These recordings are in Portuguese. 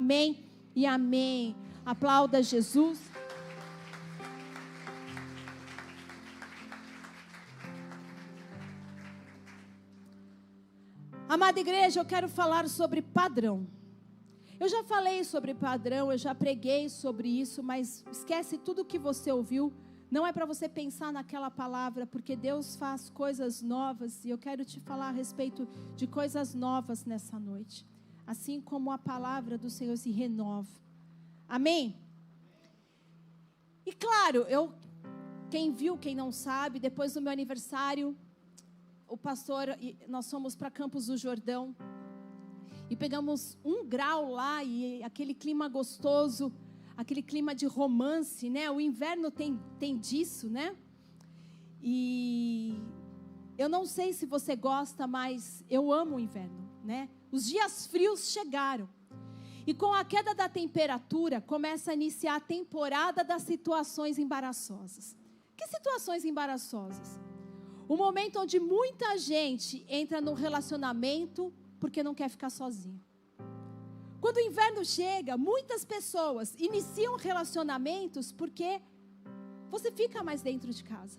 Amém e amém. Aplauda Jesus. Amada igreja, eu quero falar sobre padrão. Eu já falei sobre padrão, eu já preguei sobre isso, mas esquece tudo que você ouviu. Não é para você pensar naquela palavra, porque Deus faz coisas novas e eu quero te falar a respeito de coisas novas nessa noite. Assim como a palavra do Senhor se renova. Amém? E claro, quem viu, quem não sabe, depois do meu aniversário, o pastor, nós fomos para Campos do Jordão e pegamos 1 grau lá e aquele clima gostoso, aquele clima de romance, né? O inverno tem disso, né? E eu não sei se você gosta, mas eu amo o inverno, né? Os dias frios chegaram. E com a queda da temperatura, começa a iniciar a temporada das situações embaraçosas. Que situações embaraçosas? O momento onde muita gente entra num relacionamento porque não quer ficar sozinho. Quando o inverno chega, muitas pessoas iniciam relacionamentos porque você fica mais dentro de casa.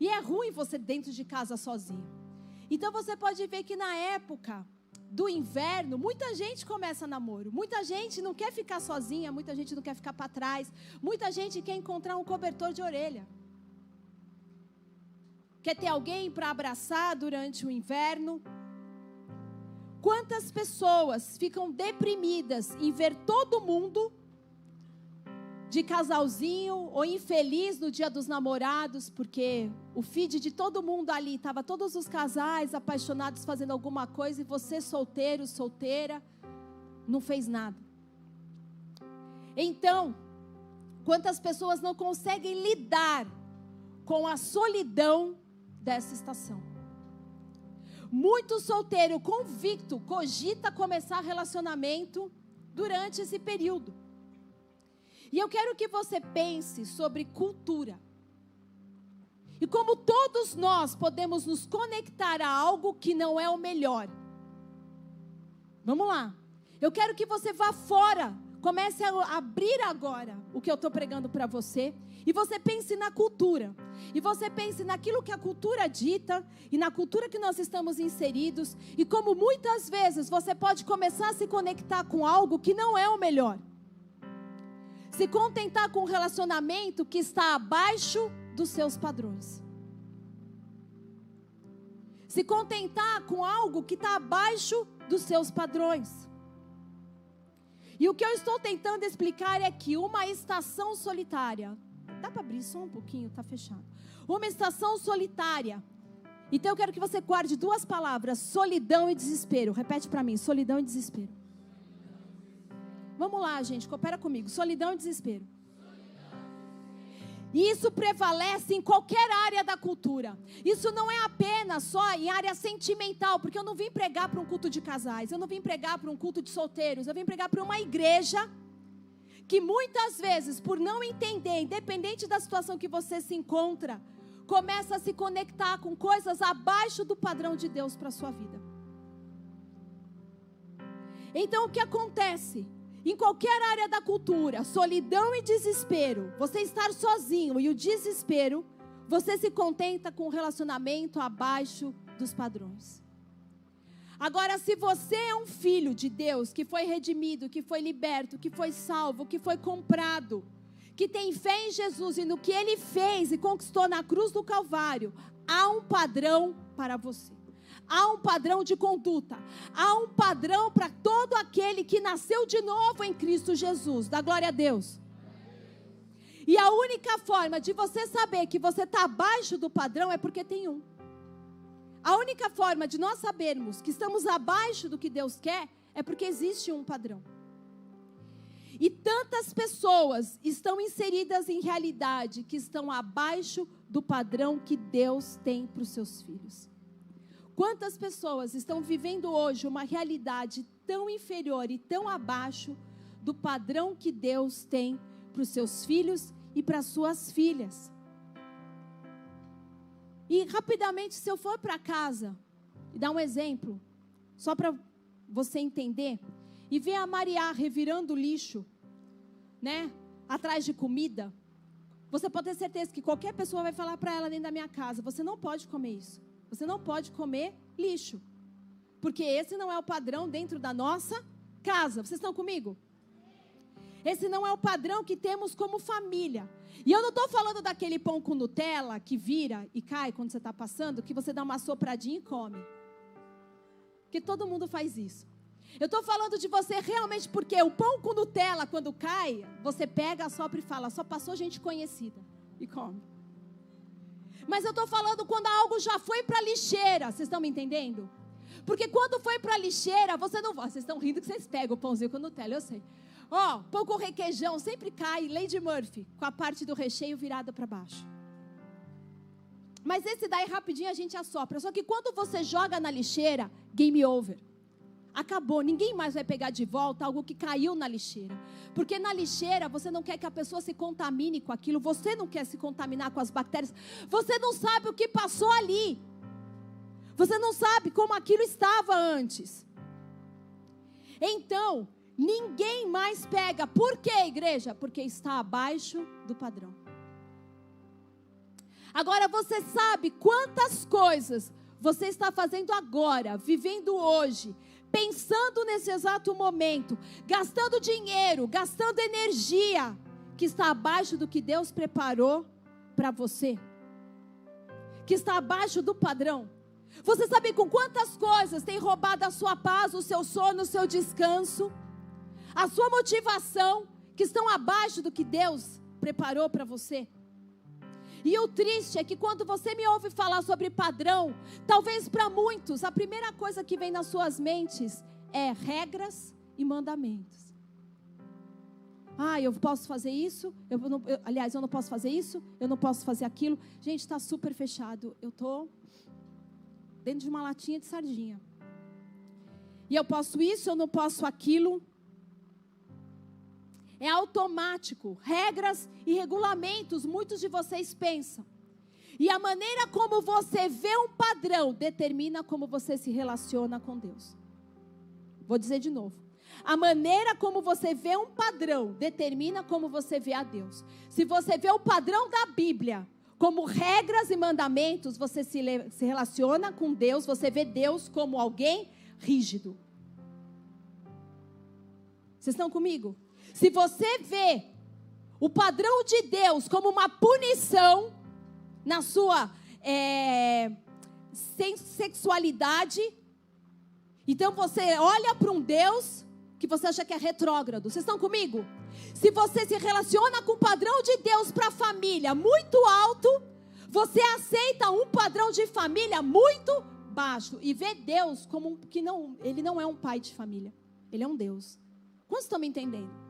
E é ruim você dentro de casa sozinho. Então você pode ver que na época do inverno, muita gente começa namoro. Muita gente não quer ficar sozinha, muita gente não quer ficar para trás. Muita gente quer encontrar um cobertor de orelha. Quer ter alguém para abraçar durante o inverno. Quantas pessoas ficam deprimidas em ver todo mundo de casalzinho ou infeliz no dia dos namorados, porque o feed de todo mundo ali, estava todos os casais apaixonados fazendo alguma coisa e você solteiro, solteira, não fez nada. Então, quantas pessoas não conseguem lidar com a solidão dessa estação? Muito solteiro convicto cogita começar relacionamento durante esse período. E eu quero que você pense sobre cultura. E como todos nós podemos nos conectar a algo que não é o melhor. Vamos lá. Eu quero que você vá fora. Comece a abrir agora o que eu estou pregando para você. E você pense na cultura. E você pense naquilo que a cultura dita. E na cultura que nós estamos inseridos. E como muitas vezes você pode começar a se conectar com algo que não é o melhor. Se contentar com um relacionamento que está abaixo dos seus padrões. Se contentar com algo que está abaixo dos seus padrões. E o que eu estou tentando explicar é que uma estação solitária... Dá para abrir só um pouquinho? Está fechado. Uma estação solitária. Então eu quero que você guarde 2 palavras. Solidão e desespero. Repete para mim. Solidão e desespero. Vamos lá, gente. Coopera comigo. Solidão e desespero. E isso prevalece em qualquer área da cultura. Isso não é apenas só em área sentimental, porque eu não vim pregar para um culto de casais, eu não vim pregar para um culto de solteiros, eu vim pregar para uma igreja que muitas vezes, por não entender, independente da situação que você se encontra, começa a se conectar com coisas abaixo do padrão de Deus para a sua vida. Então o que acontece? Em qualquer área da cultura, solidão e desespero, você estar sozinho e o desespero, você se contenta com um relacionamento abaixo dos padrões. Agora, se você é um filho de Deus, que foi redimido, que foi liberto, que foi salvo, que foi comprado, que tem fé em Jesus e no que Ele fez e conquistou na cruz do Calvário, há um padrão para você. Há um padrão de conduta. Há um padrão para todo aquele que nasceu de novo em Cristo Jesus. Dá glória a Deus. E a única forma de você saber que você está abaixo do padrão é porque tem um. A única forma de nós sabermos que estamos abaixo do que Deus quer é porque existe um padrão. E tantas pessoas estão inseridas em realidade que estão abaixo do padrão que Deus tem para os seus filhos. Quantas pessoas estão vivendo hoje uma realidade tão inferior e tão abaixo do padrão que Deus tem para os seus filhos e para as suas filhas? E rapidamente, se eu for para casa e dar um exemplo, só para você entender, e vê a Maria revirando lixo, né, atrás de comida, você pode ter certeza que qualquer pessoa vai falar para ela dentro da minha casa: você não pode comer isso. Você não pode comer lixo. Porque esse não é o padrão dentro da nossa casa. Vocês estão comigo? Esse não é o padrão que temos como família. E eu não estou falando daquele pão com Nutella que vira e cai quando você está passando, que você dá uma sopradinha e come. Porque todo mundo faz isso. Eu estou falando de você realmente, porque o pão com Nutella, quando cai, você pega, assopra e fala: só passou gente conhecida, e come. Mas eu estou falando quando algo já foi para a lixeira. Vocês estão me entendendo? Porque quando foi para a lixeira, você não... Vocês estão rindo que vocês pegam o pãozinho com Nutella, eu sei. Pão com requeijão sempre cai, Lady Murphy, com a parte do recheio virada para baixo. Mas esse daí rapidinho a gente assopra. Só que quando você joga na lixeira, game over. Acabou, ninguém mais vai pegar de volta algo que caiu na lixeira. Porque na lixeira você não quer que a pessoa se contamine com aquilo. Você não quer se contaminar com as bactérias. Você não sabe o que passou ali. Você não sabe como aquilo estava antes. Então, ninguém mais pega. Por quê, igreja? Porque está abaixo do padrão. Agora você sabe quantas coisas você está fazendo agora, vivendo hoje, pensando nesse exato momento, gastando dinheiro, gastando energia, que está abaixo do que Deus preparou para você, que está abaixo do padrão. Você sabe com quantas coisas tem roubado a sua paz, o seu sono, o seu descanso, a sua motivação, que estão abaixo do que Deus preparou para você? E o triste é que quando você me ouve falar sobre padrão, talvez para muitos, a primeira coisa que vem nas suas mentes é regras e mandamentos. Eu posso fazer isso, aliás, eu não posso fazer isso, eu não posso fazer aquilo. Gente, está super fechado. Eu estou dentro de uma latinha de sardinha. E eu posso isso, eu não posso aquilo. É automático, regras e regulamentos, muitos de vocês pensam. E a maneira como você vê um padrão determina como você se relaciona com Deus. Vou dizer de novo. A maneira como você vê um padrão determina como você vê a Deus. Se você vê o padrão da Bíblia como regras e mandamentos, você se relaciona com Deus, você vê Deus como alguém rígido. Vocês estão comigo? Se você vê o padrão de Deus como uma punição na sua sexualidade, então você olha para um Deus que você acha que é retrógrado. Vocês estão comigo? Se você se relaciona com o padrão de Deus para a família muito alto, você aceita um padrão de família muito baixo e vê Deus como ele não é um pai de família, ele é um Deus. Quantos estão me entendendo?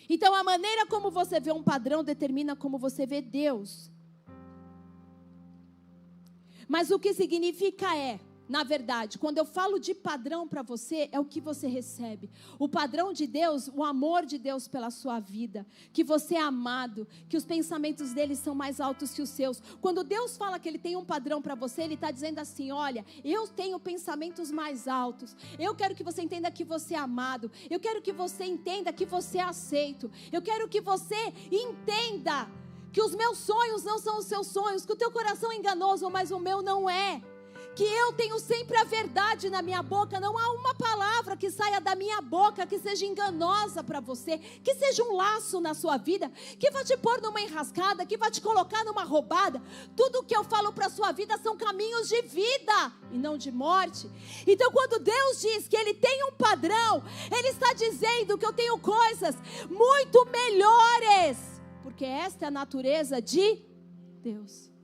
Então, a maneira como você vê um padrão determina como você vê Deus. Mas o que significa na verdade, quando eu falo de padrão para você, é o que você recebe. O padrão de Deus, o amor de Deus pela sua vida, que você é amado, que os pensamentos dele são mais altos que os seus. Quando Deus fala que ele tem um padrão para você, ele está dizendo assim: olha, eu tenho pensamentos mais altos. Eu quero que você entenda que você é amado. Eu quero que você entenda que você é aceito. Eu quero que você entenda que os meus sonhos não são os seus sonhos, que o teu coração é enganoso, mas o meu não é. Que eu tenho sempre a verdade na minha boca. Não há uma palavra que saia da minha boca que seja enganosa para você, que seja um laço na sua vida, que vai te pôr numa enrascada, que vai te colocar numa roubada. Tudo que eu falo para a sua vida são caminhos de vida e não de morte. Então, quando Deus diz que ele tem um padrão, ele está dizendo que eu tenho coisas muito melhores, porque esta é a natureza de Deus.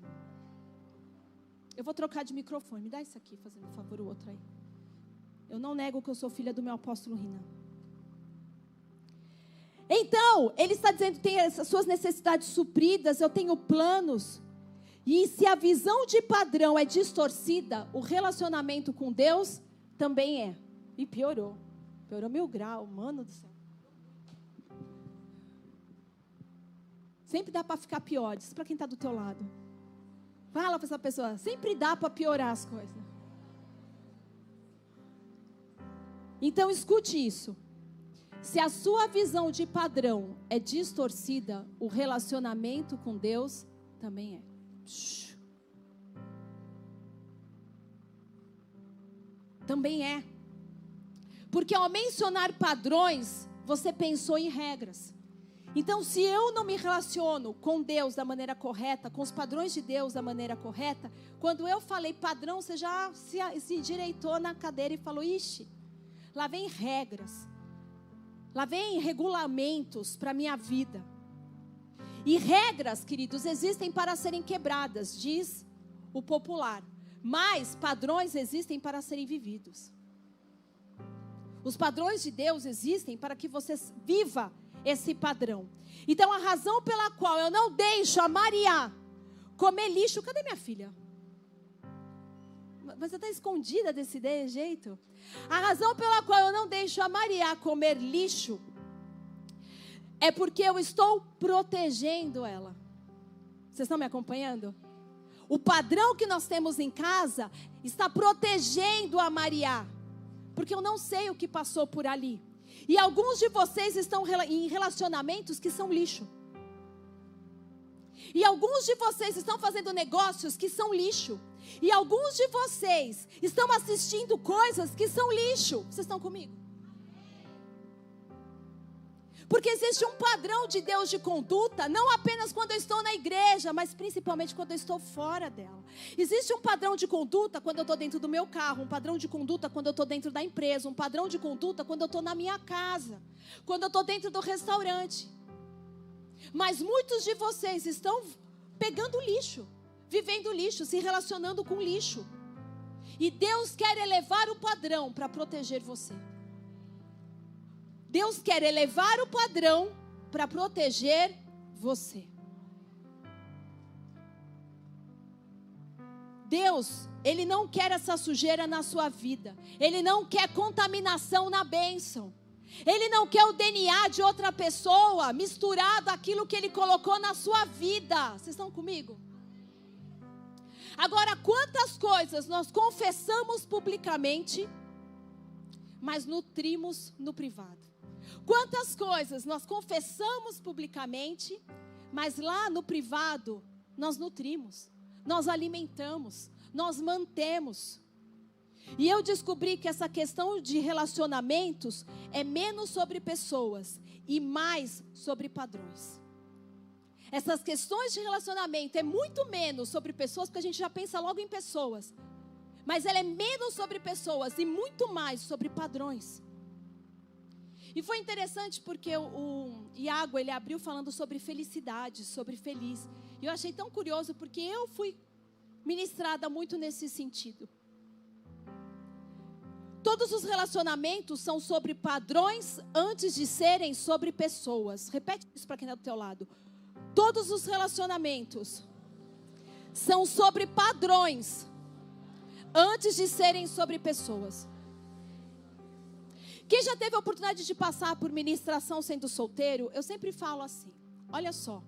Eu vou trocar de microfone. Me dá isso aqui, fazendo um favor, o outro aí. Eu não nego que eu sou filha do meu apóstolo Rina. Então, ele está dizendo que tem as suas necessidades supridas, eu tenho planos. E se a visão de padrão é distorcida, o relacionamento com Deus também é. E piorou. Piorou 1000 graus, mano do céu. Sempre dá para ficar pior. Diz para quem está do teu lado. Fala para essa pessoa, sempre dá para piorar as coisas. Então escute isso. Se a sua visão de padrão é distorcida, o relacionamento com Deus também é. Também é. Porque ao mencionar padrões, você pensou em regras. Então, se eu não me relaciono com Deus da maneira correta, com os padrões de Deus da maneira correta, quando eu falei padrão, você já se endireitou na cadeira e falou, ixi, lá vem regras. Lá vem regulamentos para a minha vida. E regras, queridos, existem para serem quebradas, diz o popular. Mas padrões existem para serem vividos. Os padrões de Deus existem para que você viva esse padrão. Então a razão pela qual eu não deixo a Maria comer lixo... Cadê minha filha? Mas você está escondida desse jeito? A razão pela qual eu não deixo a Maria comer lixo é porque eu estou protegendo ela. Vocês estão me acompanhando? O padrão que nós temos em casa está protegendo a Maria, porque eu não sei o que passou por ali. E alguns de vocês estão em relacionamentos que são lixo. E alguns de vocês estão fazendo negócios que são lixo. E alguns de vocês estão assistindo coisas que são lixo. Vocês estão comigo? Porque existe um padrão de Deus de conduta, não apenas quando eu estou na igreja, mas principalmente quando eu estou fora dela. Existe um padrão de conduta quando eu estou dentro do meu carro, um padrão de conduta quando eu estou dentro da empresa, um padrão de conduta quando eu estou na minha casa, quando eu estou dentro do restaurante. Mas muitos de vocês estão pegando lixo, vivendo lixo, se relacionando com lixo. E Deus quer elevar o padrão para proteger você. Deus quer elevar o padrão para proteger você. Deus, Ele não quer essa sujeira na sua vida. Ele não quer contaminação na bênção. Ele não quer o DNA de outra pessoa misturado àquilo que Ele colocou na sua vida. Vocês estão comigo? Agora, quantas coisas nós confessamos publicamente, mas nutrimos no privado? Quantas coisas nós confessamos publicamente, mas lá no privado nós nutrimos, nós alimentamos, nós mantemos. E eu descobri que essa questão de relacionamentos é menos sobre pessoas e mais sobre padrões. Essas questões de relacionamento é muito menos sobre pessoas, porque a gente já pensa logo em pessoas. Mas ela é menos sobre pessoas e muito mais sobre padrões. E foi interessante porque o Iago, ele abriu falando sobre felicidade, sobre feliz. E eu achei tão curioso porque eu fui ministrada muito nesse sentido. Todos os relacionamentos são sobre padrões antes de serem sobre pessoas. Repete isso para quem está do teu lado. Todos os relacionamentos são sobre padrões antes de serem sobre pessoas. Quem já teve a oportunidade de passar por ministração sendo solteiro, eu sempre falo assim, olha só.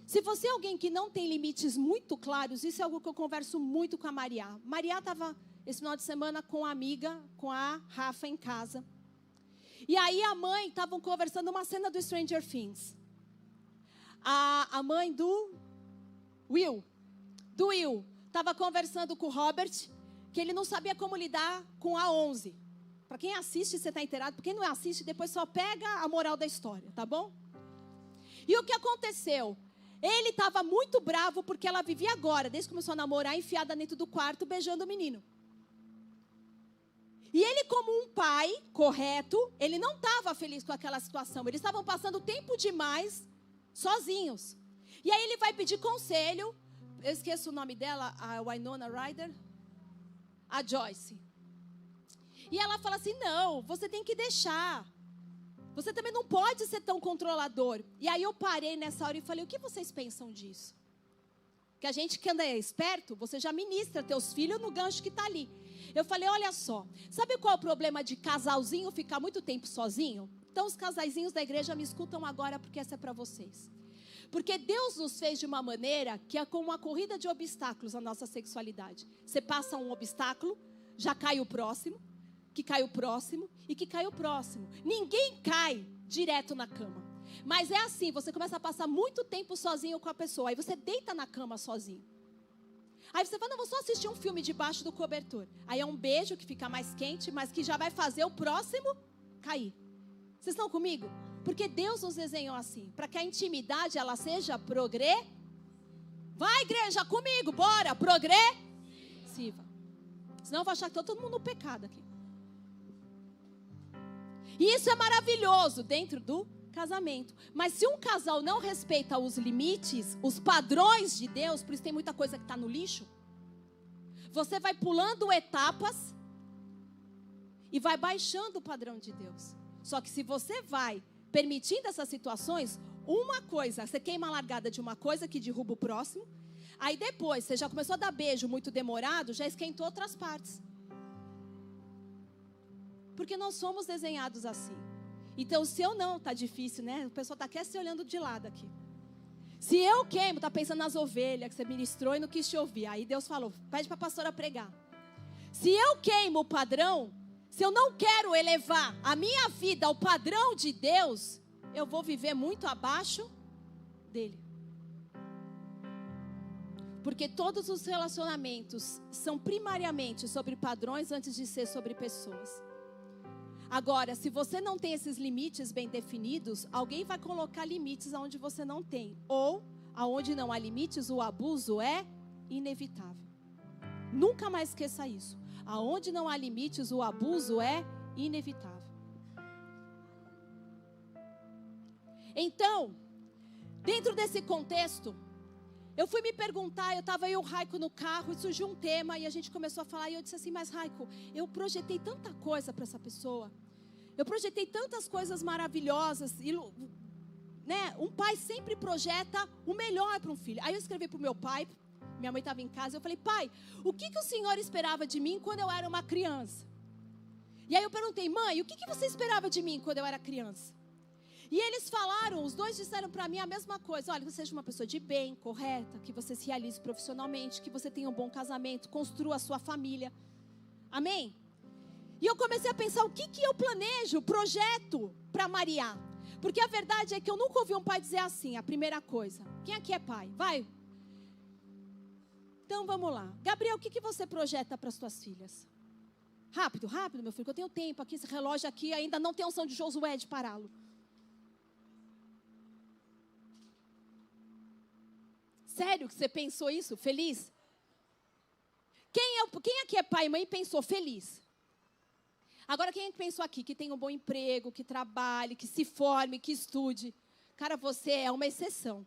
Se você é alguém que não tem limites muito claros, isso é algo que eu converso muito com a Maria. Maria estava esse final de semana com a amiga, com a Rafa em casa. E aí a mãe, estavam conversando uma cena do Stranger Things. A mãe do Will, estava conversando com o Robert, que ele não sabia como lidar com a 11. Para quem assiste, você está inteirado. Para quem não assiste, depois só pega a moral da história, tá bom? E o que aconteceu? Ele estava muito bravo porque ela vivia agora, desde que começou a namorar, enfiada dentro do quarto, beijando o menino. E ele, como um pai correto, ele não estava feliz com aquela situação. Eles estavam passando tempo demais sozinhos. E aí ele vai pedir conselho. Eu esqueço o nome dela, a Winona Ryder. A Joyce. E ela fala assim, não, você tem que deixar. Você também não pode ser tão controlador. E aí eu parei nessa hora e falei, o que vocês pensam disso? Que a gente que anda esperto, você já ministra teus filhos no gancho que está ali. Eu falei, olha só, sabe qual é o problema de casalzinho ficar muito tempo sozinho? Então os casaizinhos da igreja me escutam agora porque essa é para vocês. Porque Deus nos fez de uma maneira que é como uma corrida de obstáculos na nossa sexualidade. Você passa um obstáculo, já cai o próximo. que cai o próximo e que cai o próximo. Ninguém cai direto na cama. Mas é assim, você começa a passar muito tempo sozinho com a pessoa. Aí você deita na cama sozinho. Aí você fala, não, vou só assistir um filme debaixo do cobertor. Aí é um beijo que fica mais quente, mas que já vai fazer o próximo cair. Vocês estão comigo? Porque Deus nos desenhou assim, para que a intimidade ela seja Vai, igreja, comigo, bora, progressiva. Senão eu vou achar que todo mundo no pecado aqui. E isso é maravilhoso dentro do casamento. Mas se um casal não respeita os limites, os padrões de Deus, por isso tem muita coisa que está no lixo, você vai pulando etapas e vai baixando o padrão de Deus. Só que se você vai permitindo essas situações, uma coisa, você queima a largada de uma coisa que derruba o próximo, aí depois você já começou a dar beijo muito demorado, já esquentou outras partes. Porque nós somos desenhados assim. Então, se eu não, tá difícil, né? O pessoal tá até se olhando de lado aqui. Se eu queimo, tá pensando nas ovelhas que você ministrou e não quis te ouvir. Aí Deus falou, pede para a pastora pregar. Se eu queimo o padrão, se eu não quero elevar a minha vida ao padrão de Deus, eu vou viver muito abaixo dele. Porque todos os relacionamentos são primariamente sobre padrões antes de ser sobre pessoas. Agora, se você não tem esses limites bem definidos, alguém vai colocar limites onde você não tem. Ou, aonde não há limites, o abuso é inevitável. Nunca mais esqueça isso. Aonde não há limites, o abuso é inevitável. Então, dentro desse contexto, eu fui me perguntar, eu estava eu e o Raico no carro e surgiu um tema e a gente começou a falar e eu disse assim, mas Raico, eu projetei tanta coisa para essa pessoa, eu projetei tantas coisas maravilhosas, e, né, um pai sempre projeta o melhor para um filho. Aí eu escrevi para o meu pai, minha mãe estava em casa, eu falei, pai, o que o senhor esperava de mim quando eu era uma criança? E aí eu perguntei, mãe, o que você esperava de mim quando eu era criança? E eles falaram, os dois disseram para mim a mesma coisa. Olha, que você seja uma pessoa de bem, correta, que você se realize profissionalmente, que você tenha um bom casamento, construa a sua família. Amém? E eu comecei a pensar, o que eu planejo, projeto para Maria? Porque a verdade é que eu nunca ouvi um pai dizer assim, a primeira coisa. Quem aqui é pai? Vai. Então vamos lá. Gabriel, o que você projeta para as suas filhas? Rápido, rápido, meu filho, que eu tenho tempo aqui, esse relógio aqui ainda não tem unção de Josué de pará-lo. Sério que você pensou isso? Feliz? Quem aqui é pai e mãe pensou feliz? Agora quem pensou aqui que tem um bom emprego, que trabalhe, que se forme, que estude? Cara, você é uma exceção.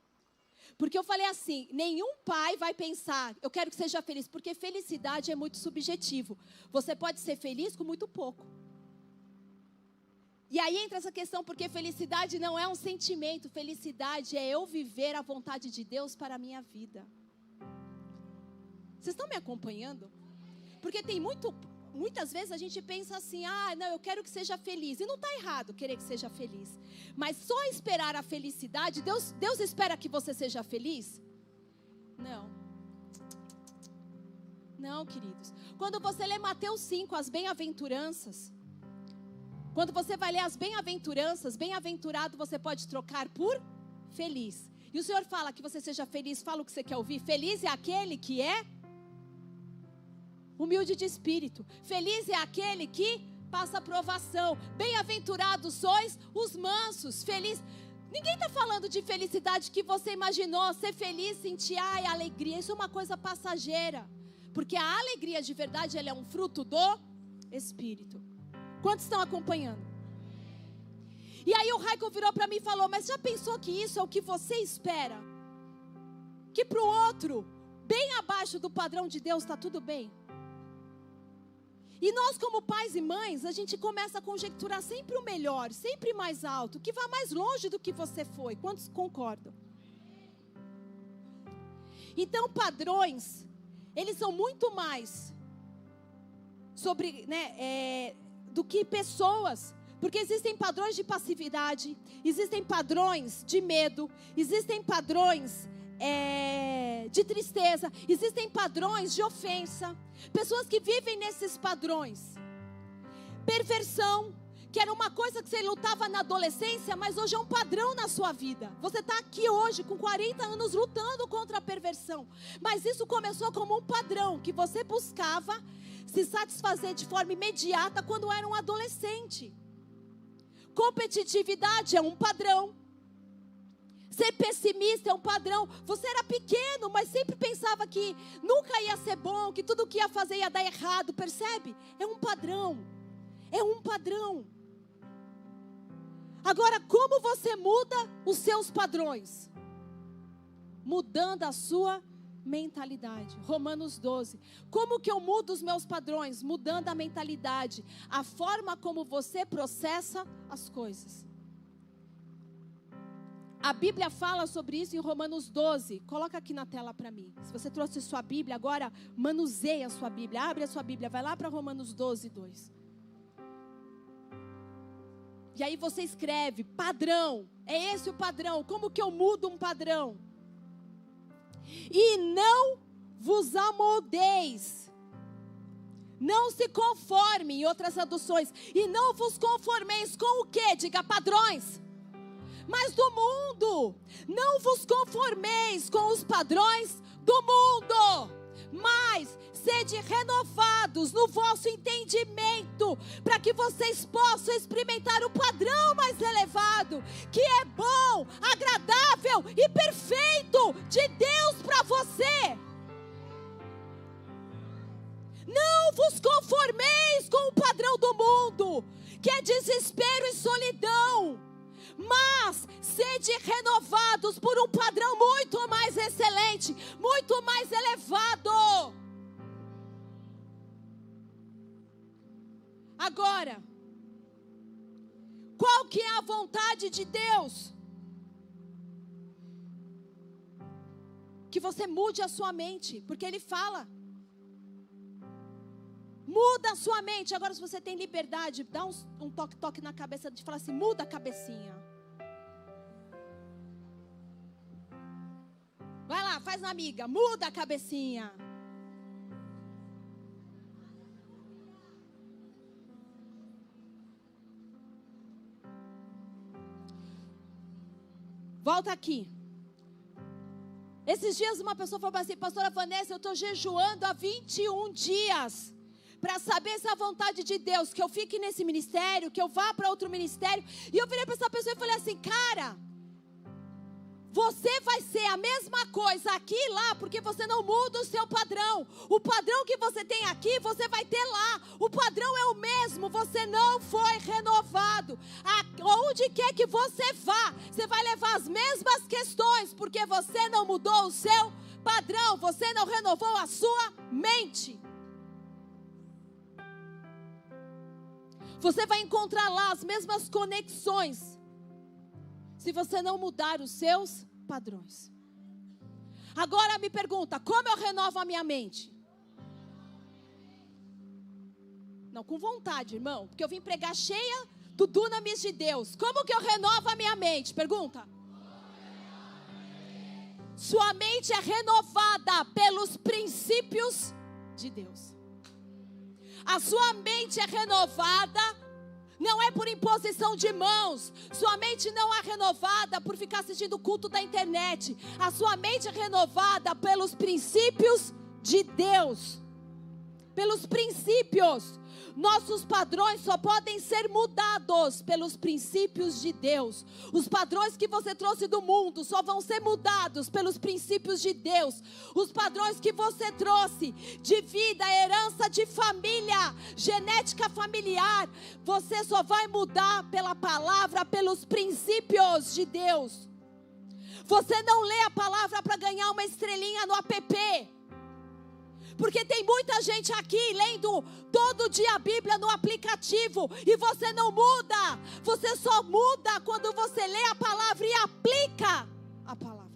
Porque eu falei assim, nenhum pai vai pensar, eu quero que seja feliz, porque felicidade é muito subjetivo. Você pode ser feliz com muito pouco. E aí entra essa questão, porque felicidade não é um sentimento, felicidade é eu viver a vontade de Deus para a minha vida. Vocês estão me acompanhando? Porque tem muitas vezes a gente pensa assim, não, eu quero que seja feliz. E não está errado querer que seja feliz. Mas só esperar a felicidade, Deus espera que você seja feliz? Não. Não, queridos. Quando você lê Mateus 5, as bem-aventuranças, quando você vai ler as bem-aventuranças, bem-aventurado você pode trocar por feliz. E o Senhor fala que você seja feliz, fala o que você quer ouvir. Feliz é aquele que é humilde de espírito. Feliz é aquele que passa provação. Bem-aventurados sois os mansos. Feliz. Ninguém está falando de felicidade que você imaginou. Ser feliz, sentir alegria. Isso é uma coisa passageira. Porque a alegria de verdade, ela é um fruto do Espírito. Quantos estão acompanhando? E aí o Raico virou para mim e falou, mas já pensou que isso é o que você espera? Que para o outro, bem abaixo do padrão de Deus, está tudo bem? E nós como pais e mães, a gente começa a conjecturar sempre o melhor, sempre mais alto, que vá mais longe do que você foi. Quantos concordam? Então padrões, eles são muito mais sobre, do que pessoas, porque existem padrões de passividade, existem padrões de medo, existem padrões de tristeza, existem padrões de ofensa, pessoas que vivem nesses padrões. perversão, que era uma coisa que você lutava na adolescência, mas hoje é um padrão na sua vida. Você está aqui hoje com 40 anos lutando contra a perversão, mas isso começou como um padrão que você buscava se satisfazer de forma imediata quando era um adolescente. Competitividade é um padrão. Ser pessimista é um padrão. Você era pequeno, mas sempre pensava que nunca ia ser bom, que tudo que ia fazer ia dar errado, percebe? É um padrão. É um padrão. Agora, como você muda os seus padrões? Mudando a sua mentalidade. Romanos 12. Como que eu mudo os meus padrões? Mudando a mentalidade. A forma como você processa as coisas. A Bíblia fala sobre isso em Romanos 12. Coloca aqui na tela para mim. Se você trouxe sua Bíblia, agora manuseia a sua Bíblia. Abre a sua Bíblia. Vai lá para Romanos 12, 2. E aí você escreve, padrão. É esse o padrão. Como que eu mudo um padrão? E não vos amoldeis. Não se conforme, em outras traduções. E não vos conformeis com o quê? Diga padrões. Mas do mundo. Não vos conformeis com os padrões do mundo. Mas sede renovados no vosso entendimento, para que vocês possam experimentar o padrão mais elevado, que é bom, agradável e perfeito de Deus para você. Não vos conformeis com o padrão do mundo, que é desespero e solidão, mas sede renovados por um padrão muito mais excelente, muito mais elevado. Agora, qual que é a vontade de Deus? Que você mude a sua mente, porque Ele fala. Muda a sua mente. Agora, se você tem liberdade, dá um toque na cabeça de falar assim, muda a cabecinha. Vai lá, faz uma amiga, muda a cabecinha. Volta aqui. Esses dias uma pessoa falou assim, pastora Vanessa, eu estou jejuando há 21 dias. Para saber se é a vontade de Deus, que eu fique nesse ministério, que eu vá para outro ministério. E eu virei para essa pessoa e falei assim, cara, você vai ser a mesma coisa aqui e lá, porque você não muda o seu padrão. O padrão que você tem aqui, você vai ter lá. O padrão é o mesmo, você não foi renovado. Onde quer que você vá, você vai levar as mesmas questões, porque você não mudou o seu padrão, você não renovou a sua mente. Você vai encontrar lá as mesmas conexões, se você não mudar os seus padrões. Agora me pergunta, como eu renovo a minha mente? Não, com vontade, irmão, porque eu vim pregar cheia do dunamis de Deus. Como que eu renovo a minha mente? Pergunta. Sua mente é renovada pelos princípios de Deus. A sua mente é renovada, não é por imposição de mãos. Sua mente não é renovada por ficar assistindo o culto da internet. A sua mente é renovada pelos princípios de Deus. Pelos princípios. Nossos padrões só podem ser mudados pelos princípios de Deus. Os padrões que você trouxe do mundo só vão ser mudados pelos princípios de Deus. Os padrões que você trouxe de vida, herança de família, genética familiar, você só vai mudar pela palavra, pelos princípios de Deus. Você não lê a palavra para ganhar uma estrelinha no app. Porque tem muita gente aqui lendo todo dia a Bíblia no aplicativo e você não muda. Você só muda quando você lê a palavra e aplica a palavra.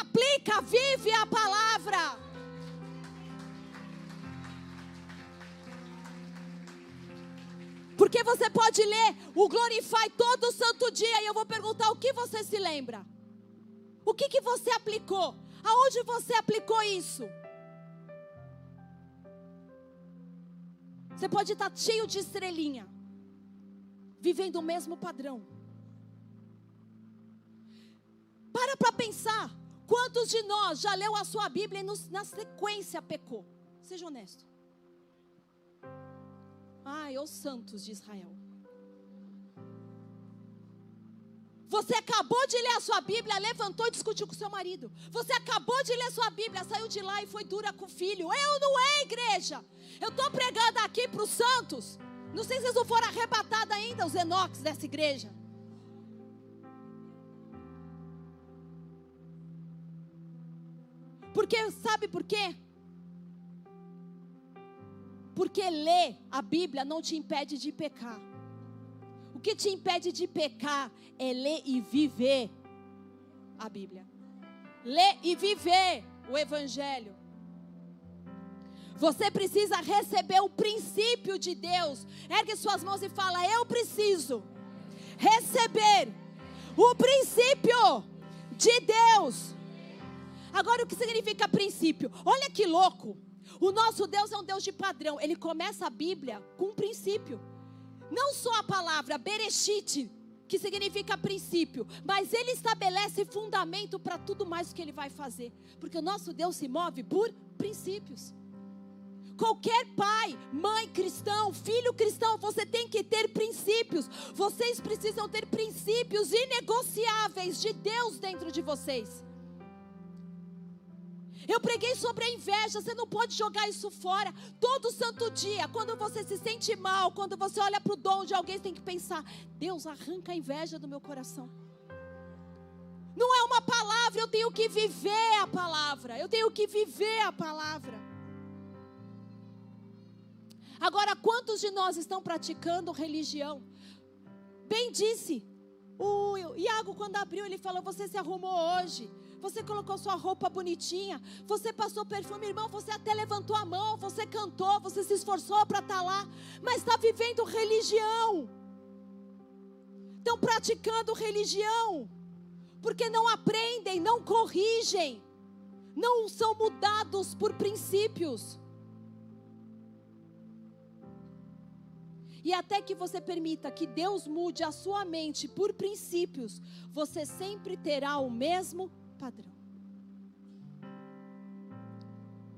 Aplica, vive a palavra. Porque você pode ler o Glorify todo santo dia e eu vou perguntar o que você se lembra. O que você aplicou? Aonde você aplicou isso? Você pode estar cheio de estrelinha, vivendo o mesmo padrão. Para pensar, quantos de nós já leu a sua Bíblia e na sequência pecou? Seja honesto. Ai, os santos de Israel. Você acabou de ler a sua Bíblia, levantou e discutiu com o seu marido. Você acabou de ler a sua Bíblia, saiu de lá e foi dura com o filho. Eu não é, igreja. Eu estou pregando aqui para os santos. Não sei se vocês não foram arrebatados ainda, os Enoques dessa igreja. Porque, sabe por quê? Porque ler a Bíblia não te impede de pecar. O que te impede de pecar é ler e viver a Bíblia. Ler e viver o Evangelho. Você precisa receber o princípio de Deus. Ergue suas mãos e fala: eu preciso receber o princípio de Deus. Agora, o que significa princípio? Olha que louco. O nosso Deus é um Deus de padrão. Ele começa a Bíblia com um princípio. Não só a palavra Bereshit, que significa princípio, mas ele estabelece fundamento para tudo mais que ele vai fazer. Porque o nosso Deus se move por princípios. Qualquer pai, mãe cristão, filho cristão, você tem que ter princípios. Vocês precisam ter princípios inegociáveis de Deus dentro de vocês. Eu preguei sobre a inveja, você não pode jogar isso fora. Todo santo dia, quando você se sente mal, quando você olha para o dom de alguém, você tem que pensar: Deus, arranca a inveja do meu coração. Não é uma palavra, eu tenho que viver a palavra. Eu tenho que viver a palavra. Agora, quantos de nós estão praticando religião? Bem disse o Iago quando abriu, ele falou: você se arrumou hoje. Você colocou sua roupa bonitinha, você passou perfume, irmão, você até levantou a mão, você cantou, você se esforçou para estar lá, mas está vivendo religião. Estão praticando religião, porque não aprendem, não corrigem, não são mudados por princípios. E até que você permita que Deus mude a sua mente por princípios, você sempre terá o mesmo padrão.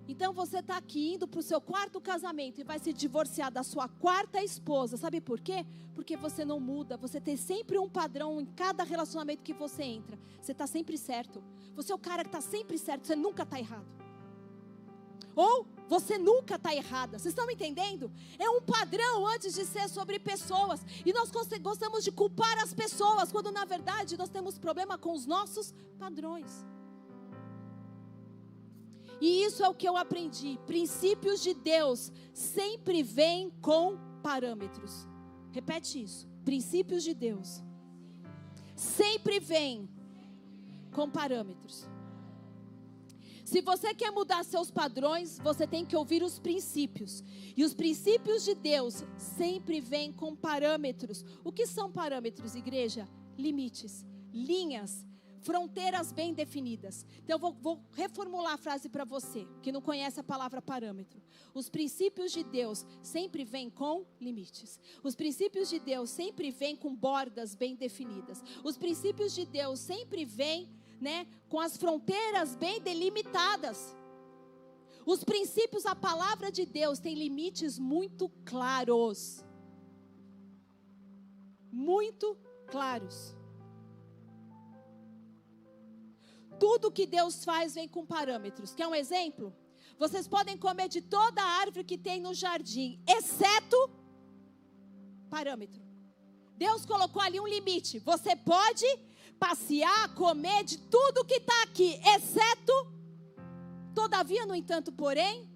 Então você está aqui indo para o seu quarto casamento e vai se divorciar da sua quarta esposa. Sabe por quê? Porque você não muda. Você tem sempre um padrão em cada relacionamento que você entra. Você está sempre certo. Você é o cara que está sempre certo. Você nunca está errado. Ou você nunca está errada. Vocês estão me entendendo? É um padrão antes de ser sobre pessoas. E nós gostamos de culpar as pessoas, quando na verdade nós temos problema com os nossos padrões. E isso é o que eu aprendi. Princípios de Deus sempre vêm com parâmetros. Repete isso. Princípios de Deus sempre vêm com parâmetros. Se você quer mudar seus padrões, você tem que ouvir os princípios. E os princípios de Deus sempre vêm com parâmetros. O que são parâmetros, igreja? Limites, linhas, fronteiras bem definidas. Então eu vou reformular a frase para você, que não conhece a palavra parâmetro. Os princípios de Deus sempre vêm com limites. Os princípios de Deus sempre vêm com bordas bem definidas. Os princípios de Deus sempre vêm, com as fronteiras bem delimitadas. Os princípios, a palavra de Deus tem limites muito claros. Muito claros. Tudo que Deus faz vem com parâmetros. Quer um exemplo? Vocês podem comer de toda a árvore que tem no jardim, exceto parâmetro. Deus colocou ali um limite. Você pode passear, comer de tudo que está aqui, exceto, todavia, no entanto, porém,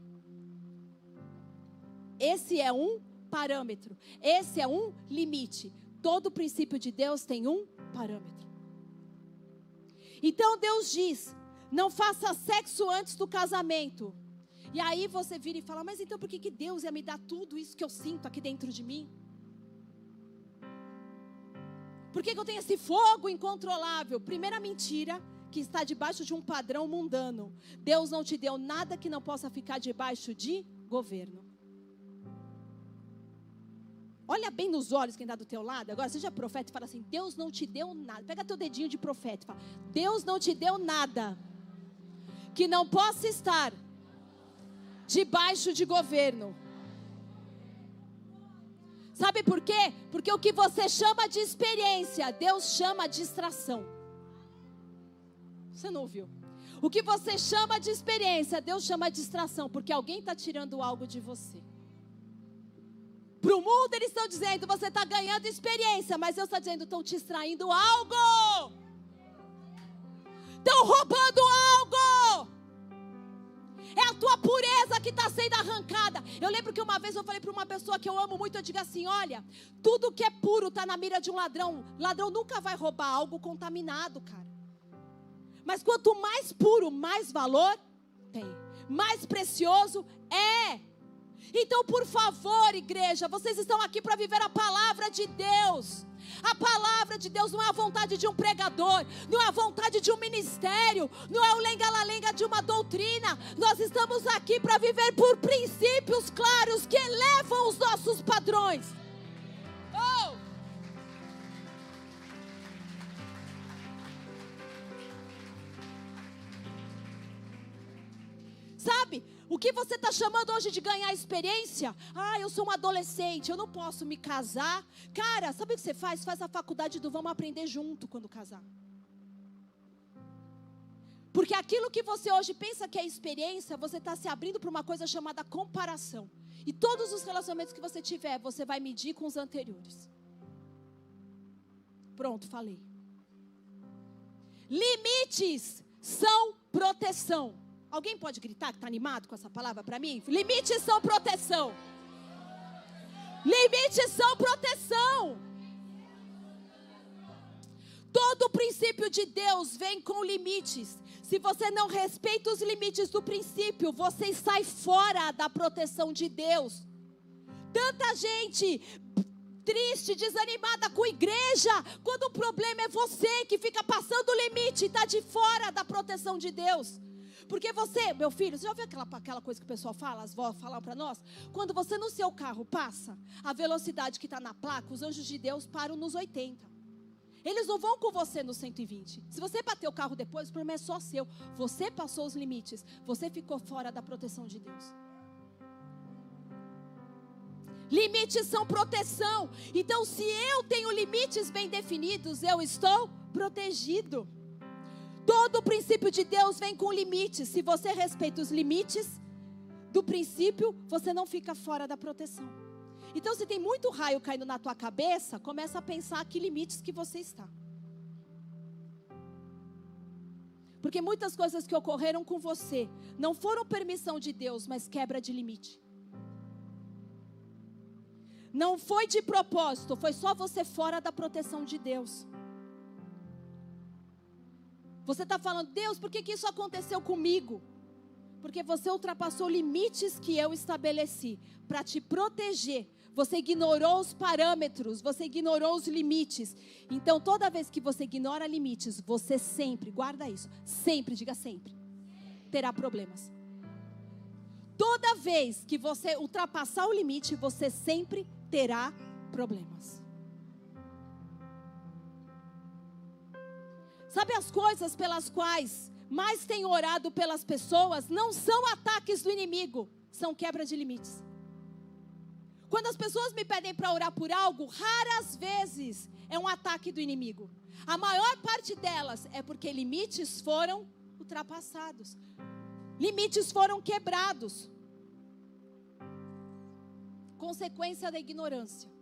esse é um parâmetro, esse é um limite. Todo princípio de Deus tem um parâmetro. Então Deus diz: não faça sexo antes do casamento. E aí você vira e fala: mas então por que Deus ia me dar tudo isso que eu sinto aqui dentro de mim? Por que eu tenho esse fogo incontrolável? Primeira mentira, que está debaixo de um padrão mundano. Deus não te deu nada que não possa ficar debaixo de governo. Olha bem nos olhos quem está do teu lado. Agora, seja profeta e fala assim: Deus não te deu nada. Pega teu dedinho de profeta e fala: Deus não te deu nada que não possa estar debaixo de governo. Sabe por quê? Porque o que você chama de experiência, Deus chama de distração. Você não ouviu? O que você chama de experiência, Deus chama de distração, porque alguém está tirando algo de você. Para o mundo eles estão dizendo: você está ganhando experiência, mas Deus está dizendo: estão te extraindo algo. Estão roubando algo. É a tua pureza que está sendo arrancada. Eu lembro que uma vez eu falei para uma pessoa que eu amo muito, eu digo assim: olha, tudo que é puro está na mira de um ladrão. Ladrão nunca vai roubar algo contaminado, cara. Mas quanto mais puro, mais valor tem. Mais precioso é. Então, por favor, igreja, vocês estão aqui para viver a palavra de Deus. A palavra de Deus não é a vontade de um pregador, não é a vontade de um ministério, não é o lenga-la-lenga de uma doutrina. Nós estamos aqui para viver por princípios claros que elevam os nossos padrões. Oh! Sabe, o que você está chamando hoje de ganhar experiência? Ah, eu sou um adolescente, eu não posso me casar. Cara, sabe o que você faz? Faz a faculdade do vamos aprender junto quando casar. Porque aquilo que você hoje pensa que é experiência, você está se abrindo para uma coisa chamada comparação. E todos os relacionamentos que você tiver, você vai medir com os anteriores. Pronto, falei. Limites são proteção. Alguém pode gritar que está animado com essa palavra para mim? Limites são proteção. Limites são proteção. Todo princípio de Deus vem com limites. Se você não respeita os limites do princípio, você sai fora da proteção de Deus. Tanta gente triste, desanimada com igreja, quando o problema é você que fica passando o limite e está de fora da proteção de Deus. Porque você, meu filho, você já ouviu aquela coisa que o pessoal fala, as vós falam para nós? Quando você no seu carro passa, a velocidade que está na placa, os anjos de Deus param nos 80. Eles não vão com você no 120. Se você bater o carro depois, o problema é só seu. Você passou os limites, você ficou fora da proteção de Deus. Limites são proteção. Então, se eu tenho limites bem definidos, eu estou protegido. Todo o princípio de Deus vem com limites. Se você respeita os limites do princípio, você não fica fora da proteção. Então, se tem muito raio caindo na tua cabeça, começa a pensar que limites que você está. Porque muitas coisas que ocorreram com você não foram permissão de Deus, mas quebra de limite. Não foi de propósito, foi só você fora da proteção de Deus. Você está falando: Deus, por que isso aconteceu comigo? Porque você ultrapassou limites que eu estabeleci para te proteger. Você ignorou os parâmetros, você ignorou os limites. Então, toda vez que você ignora limites, você sempre, guarda isso, sempre, diga sempre, terá problemas. Toda vez que você ultrapassar o limite, você sempre terá problemas. Sabe, as coisas pelas quais mais tenho orado pelas pessoas não são ataques do inimigo, são quebra de limites. Quando as pessoas me pedem para orar por algo, raras vezes é um ataque do inimigo. A maior parte delas é porque limites foram ultrapassados. Limites foram quebrados. Consequência da ignorância.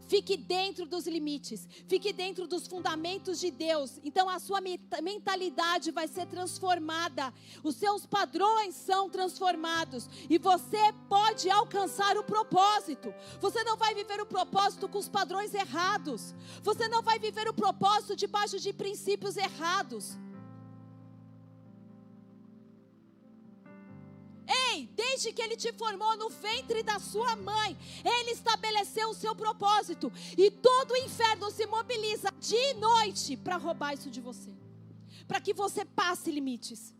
Fique dentro dos limites, fique dentro dos fundamentos de Deus. Então a sua mentalidade vai ser transformada, os seus padrões são transformados e você pode alcançar o propósito. Você não vai viver o propósito com os padrões errados, você não vai viver o propósito debaixo de princípios errados. Ei, desde que Ele te formou no ventre da sua mãe, Ele estabeleceu o seu propósito. E todo o inferno se mobiliza de noite para roubar isso de você. Para que você passe limites.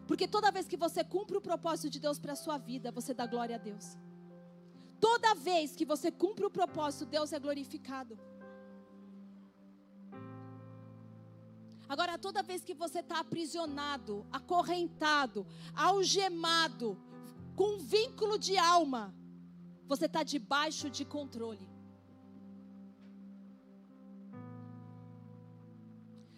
Porque toda vez que você cumpre o propósito de Deus para a sua vida, você dá glória a Deus. toda vez que você cumpre o propósito, Deus é glorificado. Agora, toda vez que você está aprisionado, acorrentado, algemado, com um vínculo de alma, você está debaixo de controle.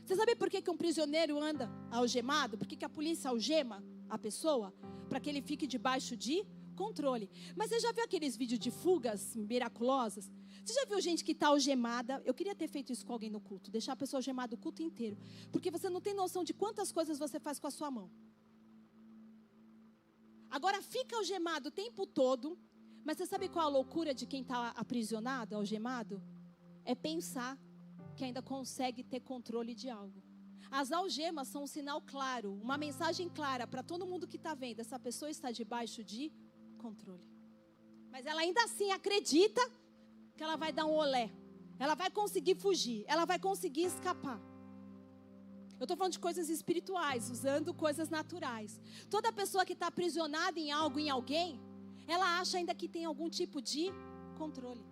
Você sabe por que um prisioneiro anda algemado? Por que a polícia algema a pessoa? Para que ele fique debaixo de controle. Mas você já viu aqueles vídeos de fugas miraculosas? Você já viu gente que está algemada? Eu queria ter feito isso com alguém no culto, deixar a pessoa algemada o culto inteiro. Porque você não tem noção de quantas coisas você faz com a sua mão. Agora fica algemado o tempo todo. Mas você sabe qual a loucura de quem está aprisionado, algemado? É pensar que ainda consegue ter controle de algo. As algemas são um sinal claro, uma mensagem clara para todo mundo que está vendo. Essa pessoa está debaixo de controle. Mas ela ainda assim acredita que ela vai dar um olé. Ela vai conseguir fugir. Ela vai conseguir escapar. Eu estou falando de coisas espirituais, usando coisas naturais. Toda pessoa que está aprisionada em algo, em alguém, ela acha ainda que tem algum tipo de controle.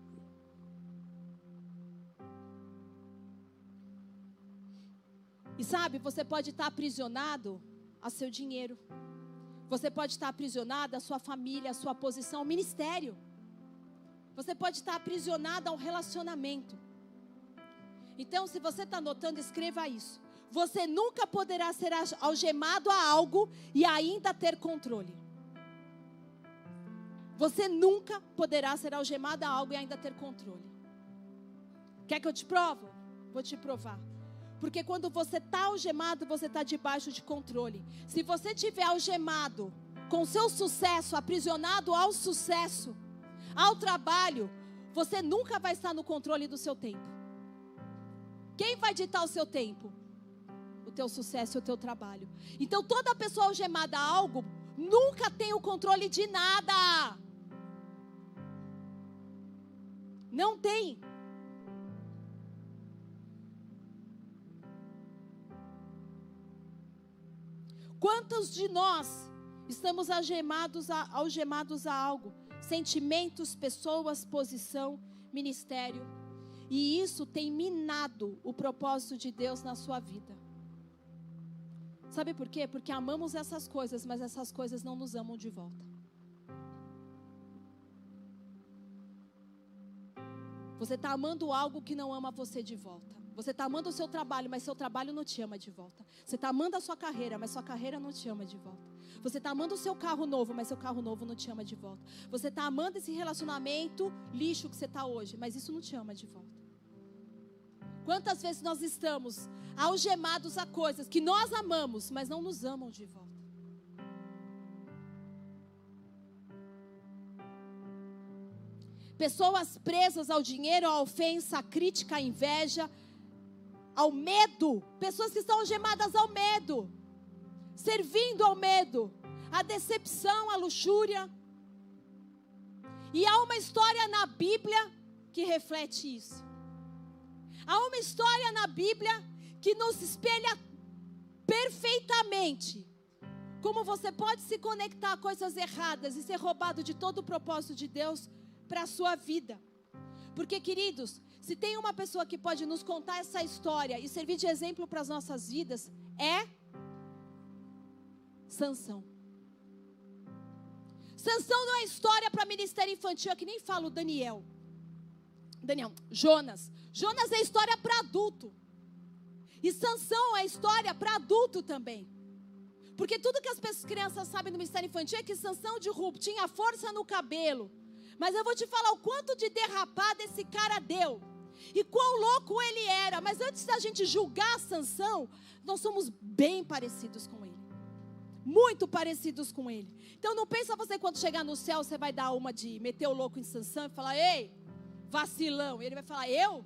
E sabe, você pode estar aprisionado a seu dinheiro. Você pode estar aprisionado à sua família, à sua posição, ao ministério. Você pode estar aprisionado a um relacionamento. Então, se você está anotando, escreva isso. Você nunca poderá ser algemado a algo e ainda ter controle. Você nunca poderá ser algemado a algo e ainda ter controle. Quer que eu te provo? Vou te provar. Porque quando você está algemado, você está debaixo de controle. Se você estiver algemado com seu sucesso, aprisionado ao sucesso, ao trabalho, você nunca vai estar no controle do seu tempo. Quem vai ditar o seu tempo? O teu sucesso e o teu trabalho. Então toda pessoa algemada a algo nunca tem o controle de nada. Não tem. Quantos de nós estamos algemados a algo? Sentimentos, pessoas, posição, ministério. E isso tem minado o propósito de Deus na sua vida. Sabe por quê? Porque amamos essas coisas, mas essas coisas não nos amam de volta. Você está amando algo que não ama você de volta. Você está amando o seu trabalho, mas seu trabalho não te ama de volta. Você está amando a sua carreira, mas sua carreira não te ama de volta. Você está amando o seu carro novo, mas seu carro novo não te ama de volta. Você está amando esse relacionamento lixo que você está hoje, mas isso não te ama de volta. Quantas vezes nós estamos algemados a coisas que nós amamos, mas não nos amam de volta. Pessoas presas ao dinheiro, à ofensa, à crítica, à inveja, ao medo. Pessoas que estão algemadas ao medo, servindo ao medo, à decepção, à luxúria. E há uma história na Bíblia que reflete isso. Há uma história na Bíblia que nos espelha perfeitamente como você pode se conectar a coisas erradas e ser roubado de todo o propósito de Deus para a sua vida. Porque, queridos, se tem uma pessoa que pode nos contar essa história e servir de exemplo para as nossas vidas, é Sansão. Sansão não é história para ministério infantil, é que nem falo Jonas. Jonas é história para adulto. E Sansão é história para adulto também. Porque tudo que as crianças sabem do ministério infantil é que Sansão tinha força no cabelo. Mas eu vou te falar o quanto de derrapada esse cara deu. E quão louco ele era. Mas antes da gente julgar Sansão, nós somos bem parecidos com ele. Muito parecidos com ele. Então não pensa você quando chegar no céu, você vai dar uma de meter o louco em Sansão e falar: ei, vacilão. E ele vai falar: eu?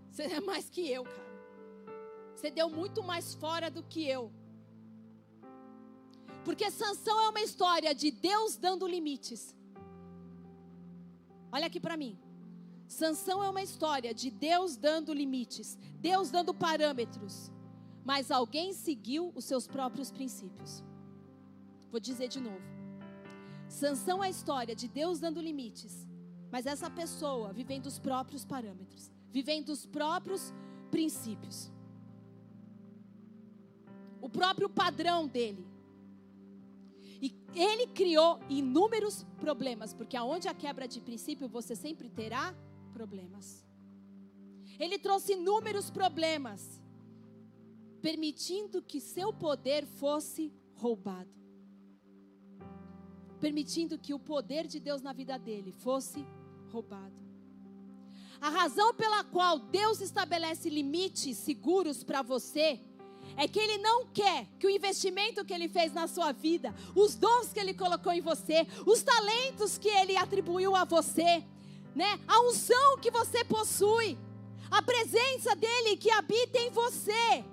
Você é mais que eu, cara. Você deu muito mais fora do que eu. Porque Sansão é uma história de Deus dando limites. Olha aqui para mim. Sansão é uma história de Deus dando limites, Deus dando parâmetros, mas alguém seguiu os seus próprios princípios. Vou dizer de novo. Sansão é a história de Deus dando limites, mas essa pessoa vivendo os próprios parâmetros, vivendo os próprios princípios, o próprio padrão dele. E ele criou inúmeros problemas, porque aonde há quebra de princípio, você sempre terá problemas. Ele trouxe inúmeros problemas, permitindo que seu poder fosse roubado. Permitindo que o poder de Deus na vida dele fosse roubado. A razão pela qual Deus estabelece limites seguros para você é que Ele não quer que o investimento que Ele fez na sua vida, os dons que Ele colocou em você, os talentos que Ele atribuiu a você, né? A unção que você possui, a presença dEle que habita em você,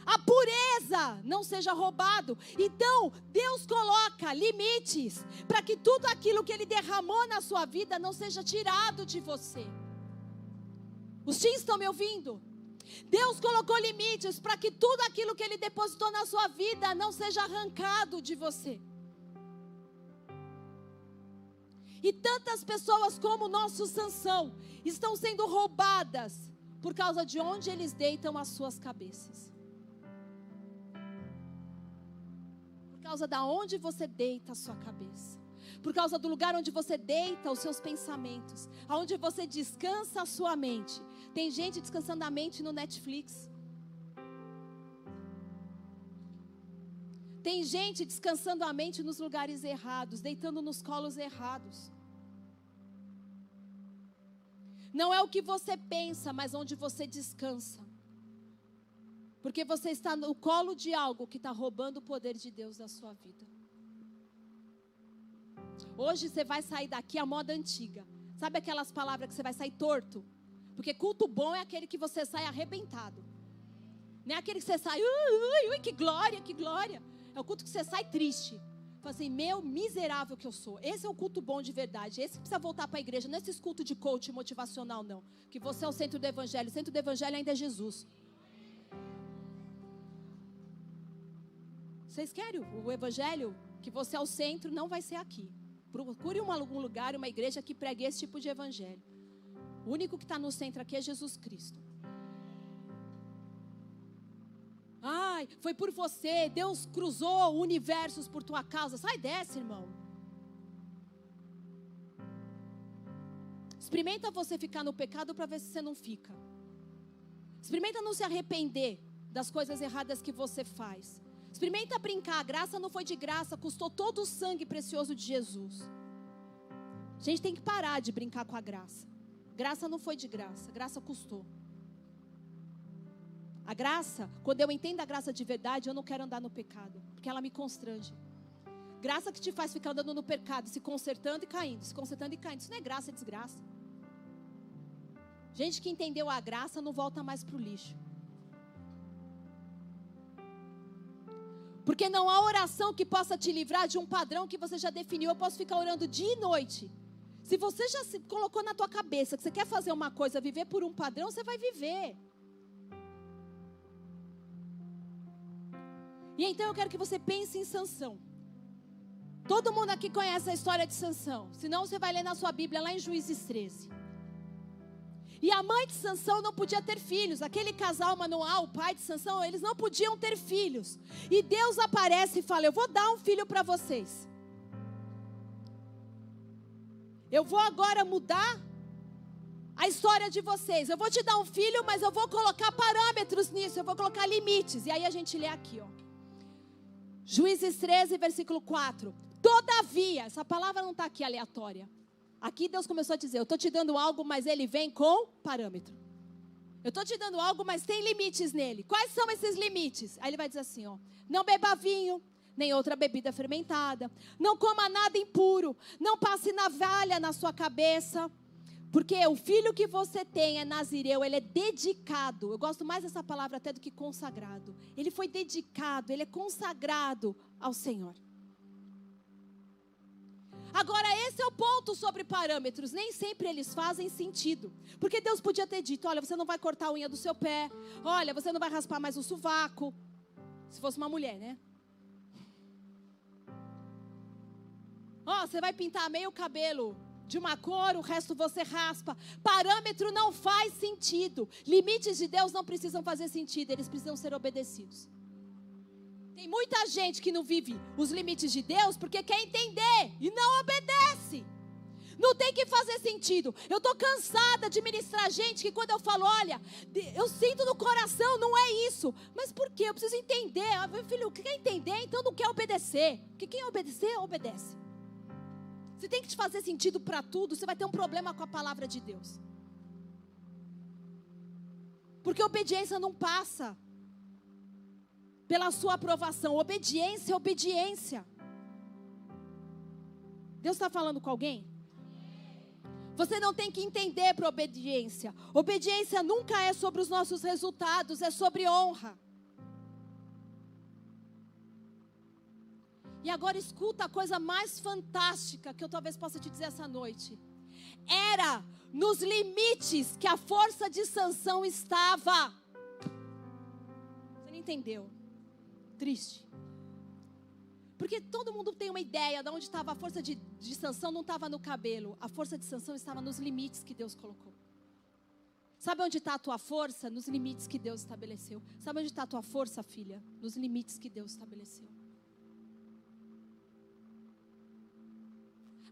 a pureza não seja roubado. Então Deus coloca limites para que tudo aquilo que Ele derramou na sua vida não seja tirado de você. Os teens estão me ouvindo? Deus colocou limites para que tudo aquilo que Ele depositou na sua vida não seja arrancado de você. E tantas pessoas como o nosso Sansão estão sendo roubadas por causa de onde eles deitam as suas cabeças. Por causa da onde você deita a sua cabeça. Por causa do lugar onde você deita os seus pensamentos, aonde você descansa a sua mente. Tem gente descansando a mente no Netflix. Tem gente descansando a mente nos lugares errados, deitando nos colos errados. Não é o que você pensa, mas onde você descansa. Porque você está no colo de algo que está roubando o poder de Deus da sua vida. Hoje você vai sair daqui a moda antiga. Sabe aquelas palavras que você vai sair torto? Porque culto bom é aquele que você sai arrebentado. Não é aquele que você sai, que glória, que glória. É o culto que você sai triste. Fala assim, meu miserável que eu sou. Esse é o culto bom de verdade. Esse que precisa voltar para a igreja. Não é esse culto de coach motivacional, não. Que você é o centro do evangelho. O centro do evangelho ainda é Jesus. Vocês querem o evangelho? Que você é o centro, não vai ser aqui. Procure algum lugar, uma igreja que pregue esse tipo de evangelho. O único que está no centro aqui é Jesus Cristo. Ai, foi por você, Deus cruzou universos por tua causa. Sai dessa, irmão. Experimenta você ficar no pecado para ver se você não fica. Experimenta não se arrepender das coisas erradas que você faz. Experimenta brincar, a graça não foi de graça, custou todo o sangue precioso de Jesus. A gente tem que parar de brincar com a graça. Graça não foi de graça, graça custou. A graça, quando eu entendo a graça de verdade, eu não quero andar no pecado, porque ela me constrange. Graça que te faz ficar andando no pecado, se consertando e caindo, se consertando e caindo. Isso não é graça, é desgraça. Gente que entendeu a graça não volta mais para o lixo. Porque não há oração que possa te livrar de um padrão que você já definiu. Eu posso ficar orando dia e noite. Se você já se colocou na tua cabeça que você quer fazer uma coisa, viver por um padrão, você vai viver. E então eu quero que você pense em Sansão. Todo mundo aqui conhece a história de Sansão. Senão você vai ler na sua Bíblia lá em Juízes 13. E a mãe de Sansão não podia ter filhos. Aquele casal Manoá, o pai de Sansão, eles não podiam ter filhos. E Deus aparece e fala, eu vou dar um filho para vocês. Eu vou agora mudar a história de vocês. Eu vou te dar um filho, mas eu vou colocar parâmetros nisso. Eu vou colocar limites. E aí a gente lê aqui, ó. Juízes 13, versículo 4. Todavia, essa palavra não está aqui aleatória. Aqui Deus começou a dizer, eu estou te dando algo, mas ele vem com parâmetro. Eu estou te dando algo, mas tem limites nele. Quais são esses limites? Aí ele vai dizer assim, ó. Não beba vinho, nem outra bebida fermentada. Não coma nada impuro. Não passe navalha na sua cabeça. Porque o filho que você tem é nazireu, ele é dedicado. Eu gosto mais dessa palavra até do que consagrado. Ele foi dedicado, ele é consagrado ao Senhor. Agora, esse é o ponto sobre parâmetros. Nem sempre eles fazem sentido. Porque Deus podia ter dito, olha, você não vai cortar a unha do seu pé. Olha, você não vai raspar mais o sovaco. Se fosse uma mulher, né? Você vai pintar meio cabelo de uma cor, o resto você raspa. Parâmetro não faz sentido. Limites de Deus não precisam fazer sentido, eles precisam ser obedecidos. Tem muita gente que não vive os limites de Deus porque quer entender e não obedece. Não tem que fazer sentido. Eu estou cansada de ministrar gente que quando eu falo, olha, eu sinto no coração, não é isso. Mas por quê? Eu preciso entender. Meu filho, quer entender, então não quer obedecer. Porque quem obedecer, obedece. Se tem que te fazer sentido para tudo, você vai ter um problema com a palavra de Deus. Porque obediência não passa pela sua aprovação. Obediência é obediência. Deus está falando com alguém? Você não tem que entender para obediência. Obediência nunca é sobre os nossos resultados, é sobre honra. E agora escuta a coisa mais fantástica que eu talvez possa te dizer essa noite. Era nos limites que a força de Sansão estava. Você não entendeu? Triste. Porque todo mundo tem uma ideia de onde estava a força de Sansão, não estava no cabelo. A força de Sansão estava nos limites que Deus colocou. Sabe onde está a tua força? Nos limites que Deus estabeleceu. Sabe onde está a tua força, filha? Nos limites que Deus estabeleceu.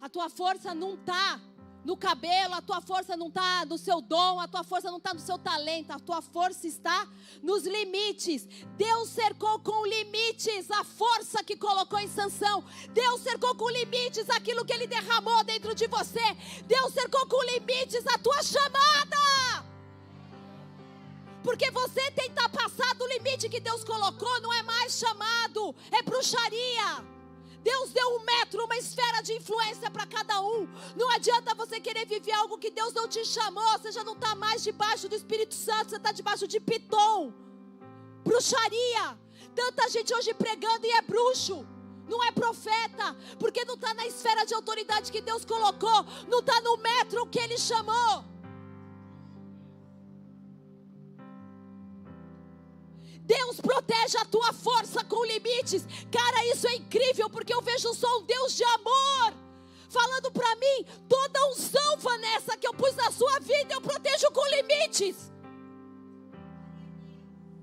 A tua força não está no cabelo, a tua força não está no seu dom, a tua força não está no seu talento, a tua força está nos limites. Deus cercou com limites a força que colocou em Sansão. Deus cercou com limites aquilo que Ele derramou dentro de você. Deus cercou com limites a tua chamada. Porque você tentar passar do limite que Deus colocou não é mais chamado, é bruxaria. Deus deu 1 metro, uma esfera de influência para cada um. Não adianta você querer viver algo que Deus não te chamou. Você já não está mais debaixo do Espírito Santo, você está debaixo de Pitom. Bruxaria. Tanta gente hoje pregando e é bruxo. Não é profeta, porque não está na esfera de autoridade que Deus colocou. Não está no metro que Ele chamou. Deus protege a tua força com limites. Cara, isso é incrível, porque eu vejo só um Deus de amor falando para mim, toda a unção, Vanessa, que eu pus na sua vida, eu protejo com limites.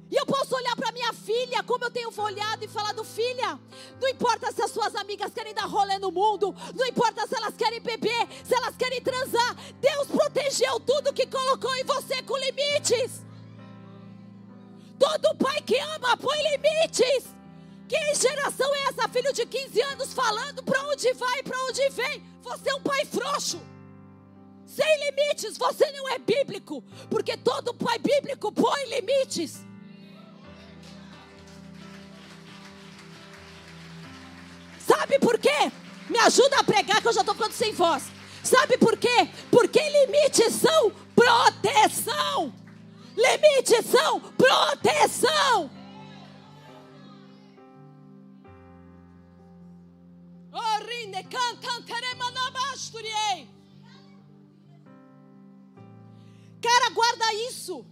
E eu posso olhar para minha filha, como eu tenho olhado e falado, filha, não importa se as suas amigas querem dar rolê no mundo, não importa se elas querem beber, se elas querem transar, Deus protegeu tudo que colocou em você com limites. Todo pai que ama põe limites. Que geração é essa, filho de 15 anos falando para onde vai e para onde vem? Você é um pai frouxo. Sem limites, você não é bíblico. Porque todo pai bíblico põe limites. Sabe por quê? Me ajuda a pregar que eu já estou ficando sem voz. Sabe por quê? Porque limites são proteção. Limites são proteção. Cara, guarda isso.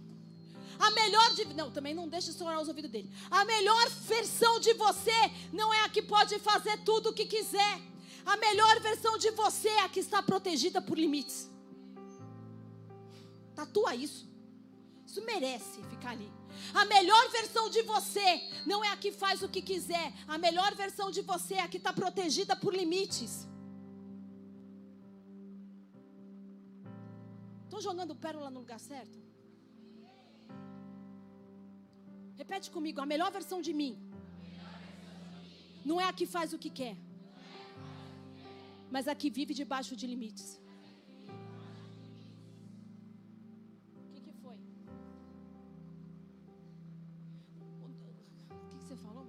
A melhor não, também não deixa estourar os ouvidos dele. A melhor versão de você não é a que pode fazer tudo o que quiser. A melhor versão de você é a que está protegida por limites. Tatua isso. Isso merece ficar ali. A melhor versão de você não é a que faz o que quiser. A melhor versão de você é a que está protegida por limites. Estou jogando pérola no lugar certo? Repete comigo, a melhor versão de mim não é a que faz o que quer, mas a que vive debaixo de limites. O que foi? O que você falou?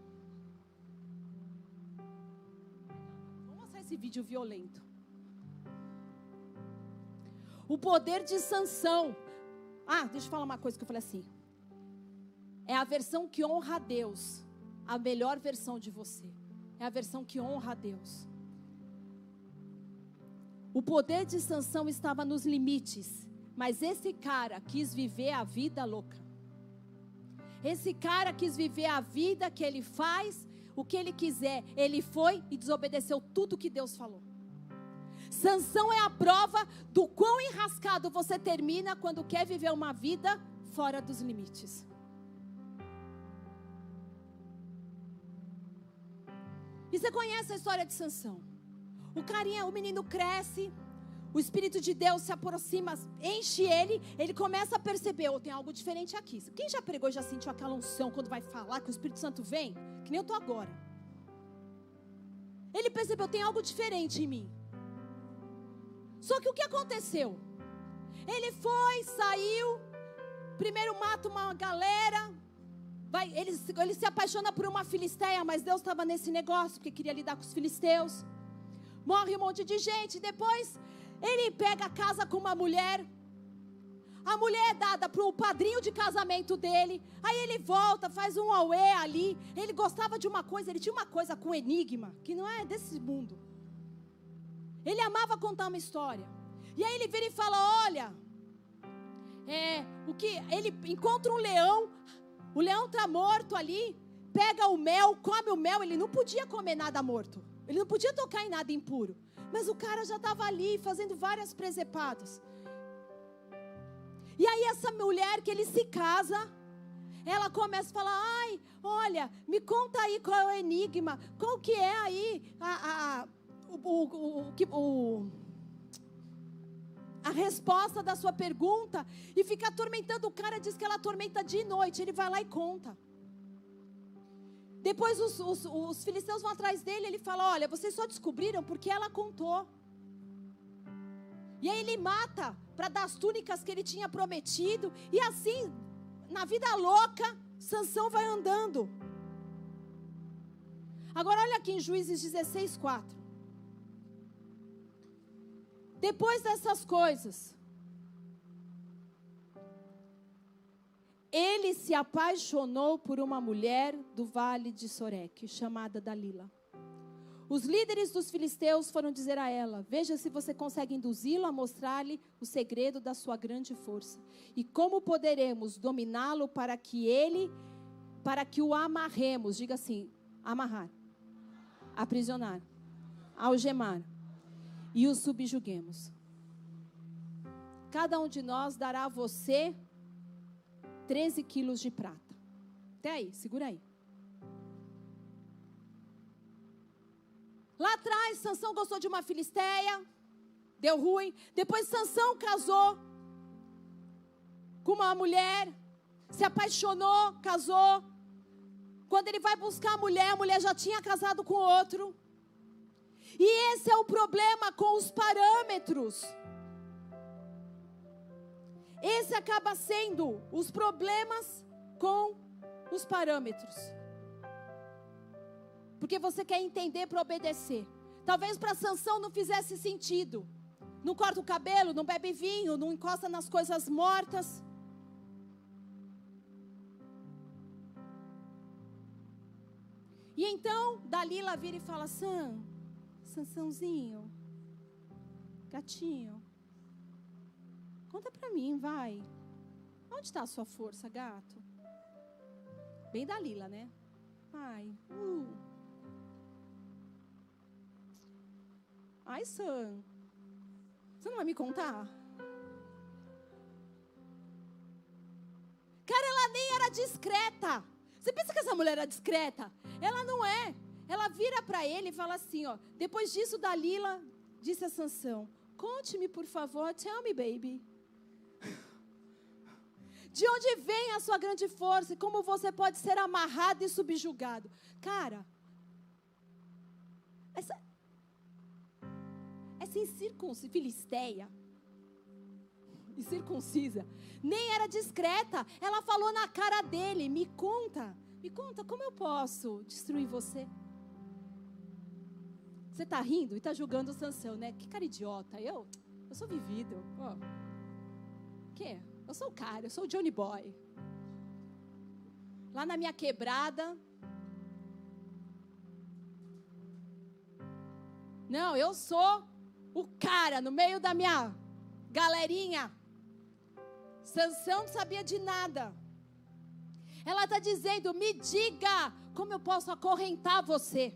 Vamos mostrar esse vídeo violento. O poder de Sansão. Deixa eu falar uma coisa que eu falei assim. É a versão que honra a Deus. A melhor versão de você. É a versão que honra a Deus. O poder de Sansão estava nos limites. Mas esse cara quis viver a vida louca. Esse cara quis viver a vida que ele faz, o que ele quiser. Ele foi e desobedeceu tudo que Deus falou. Sansão é a prova do quão enrascado você termina quando quer viver uma vida fora dos limites. E você conhece a história de Sansão? O menino cresce, o Espírito de Deus se aproxima, enche ele começa a perceber, tem algo diferente aqui. Quem já pregou e já sentiu aquela unção quando vai falar que o Espírito Santo vem? Que nem eu estou agora. Ele percebeu, tem algo diferente em mim. Só que o que aconteceu? Ele saiu, primeiro mata uma galera, ele se apaixona por uma filisteia, mas Deus estava nesse negócio, porque queria lidar com os filisteus. Morre um monte de gente, depois ele pega a casa com uma mulher. A mulher é dada para o padrinho de casamento dele. Aí ele volta, faz um auê ali. Ele gostava de uma coisa, ele tinha uma coisa com enigma, que não é desse mundo. Ele amava contar uma história. E aí ele vira e fala, olha, ele encontra um leão. O leão está morto ali. Pega o mel, come o mel. Ele não podia comer nada morto. Ele não podia tocar em nada impuro. Mas o cara já estava ali fazendo várias presepadas. E aí essa mulher que ele se casa, ela começa a falar, ai, olha, me conta aí qual é o enigma. Qual que é aí a resposta da sua pergunta. E fica atormentando o cara, diz que ela atormenta de noite. Ele vai lá e conta. Depois os filisteus vão atrás dele, ele fala, olha, vocês só descobriram porque ela contou. E aí ele mata para dar as túnicas que ele tinha prometido. E assim, na vida louca, Sansão vai andando. Agora olha aqui em Juízes 16:4. Depois dessas coisas, ele se apaixonou por uma mulher do vale de Soreque, chamada Dalila. Os líderes dos filisteus foram dizer a ela, veja se você consegue induzi-lo a mostrar-lhe o segredo da sua grande força. E como poderemos dominá-lo para que o amarremos, diga assim, amarrar, aprisionar, algemar e o subjuguemos. Cada um de nós dará a você 13 quilos de prata. Até aí, segura aí. Lá atrás, Sansão gostou de uma filisteia, deu ruim. Depois Sansão casou com uma mulher, se apaixonou, casou. Quando ele vai buscar a mulher já tinha casado com outro. E esse é o problema com os parâmetros. Esse acaba sendo os problemas com os parâmetros. Porque você quer entender para obedecer. Talvez para Sansão não fizesse sentido. Não corta o cabelo, não bebe vinho, não encosta nas coisas mortas. E então, Dalila vira e fala, Sansãozinho, gatinho, conta para mim, vai. Onde está a sua força, gato? Bem Dalila, né? Ai, Ai, Sam, você não vai me contar? Cara, ela nem era discreta. Você pensa que essa mulher era discreta? Ela não é. Ela vira para ele e fala assim, ó. Depois disso, Dalila disse a Sansão, conte-me, por favor, tell me, baby. De onde vem a sua grande força e como você pode ser amarrado e subjugado? Cara, essa filisteia, incircuncisa, nem era discreta. Ela falou na cara dele, me conta, como eu posso destruir você? Você está rindo e está julgando o Sansão, né? Que cara idiota, eu sou vivido. Que? Eu sou o cara, eu sou o Johnny Boy. Lá na minha quebrada. Não, eu sou o cara no meio da minha galerinha. Sansão não sabia de nada. Ela está dizendo, me diga como eu posso acorrentar você.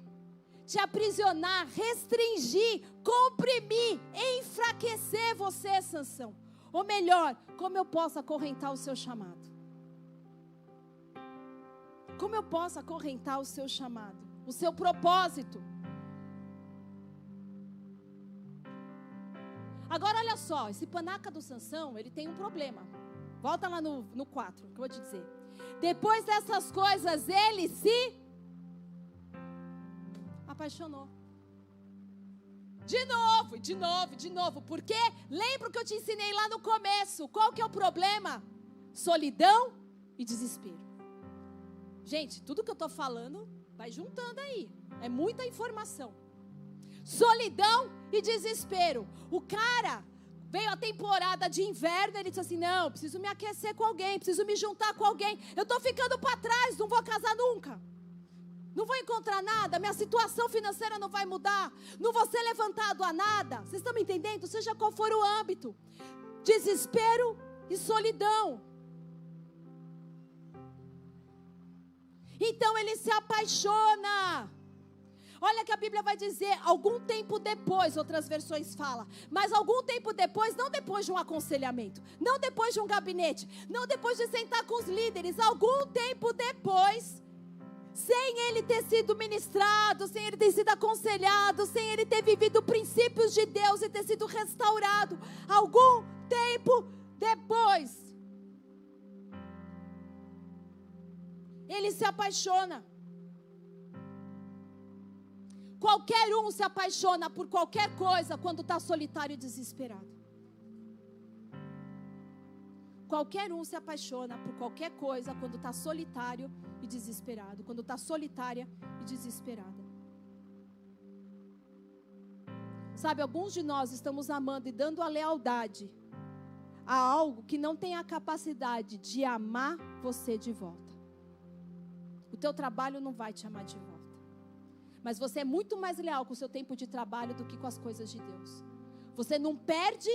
te aprisionar, restringir, comprimir, enfraquecer você, Sansão. Ou melhor, como eu posso acorrentar o seu chamado? Como eu posso acorrentar o seu chamado, o seu propósito? Agora olha só, esse panaca do Sansão, ele tem um problema. Volta lá no 4, que eu vou te dizer. Depois dessas coisas, ele se apaixonou. De novo. Porque lembra o que eu te ensinei lá no começo. Qual que é o problema? Solidão e desespero. Gente, tudo que eu estou falando, vai juntando aí. É muita informação. Solidão e desespero. O cara veio a temporada de inverno, ele disse assim, não, preciso me aquecer com alguém, preciso me juntar com alguém. Eu estou ficando para trás, não vou casar nunca. Não vou encontrar nada, minha situação financeira não vai mudar. Não vou ser levantado a nada. Vocês estão me entendendo? Seja qual for o âmbito. Desespero e solidão. Então ele se apaixona. Olha que a Bíblia vai dizer, algum tempo depois, outras versões falam, mas algum tempo depois, não depois de um aconselhamento, não depois de um gabinete, não depois de sentar com os líderes, algum tempo depois, sem ele ter sido ministrado, sem ele ter sido aconselhado, sem ele ter vivido princípios de Deus e ter sido restaurado, algum tempo depois, ele se apaixona. Qualquer um se apaixona por qualquer coisa quando está solitário e desesperado. Qualquer um se apaixona por qualquer coisa quando está solitário e desesperado. Quando está solitária e desesperada. Sabe, alguns de nós estamos amando e dando a lealdade a algo que não tem a capacidade de amar você de volta. O teu trabalho não vai te amar de volta. Mas você é muito mais leal com o seu tempo de trabalho do que com as coisas de Deus. Você não perde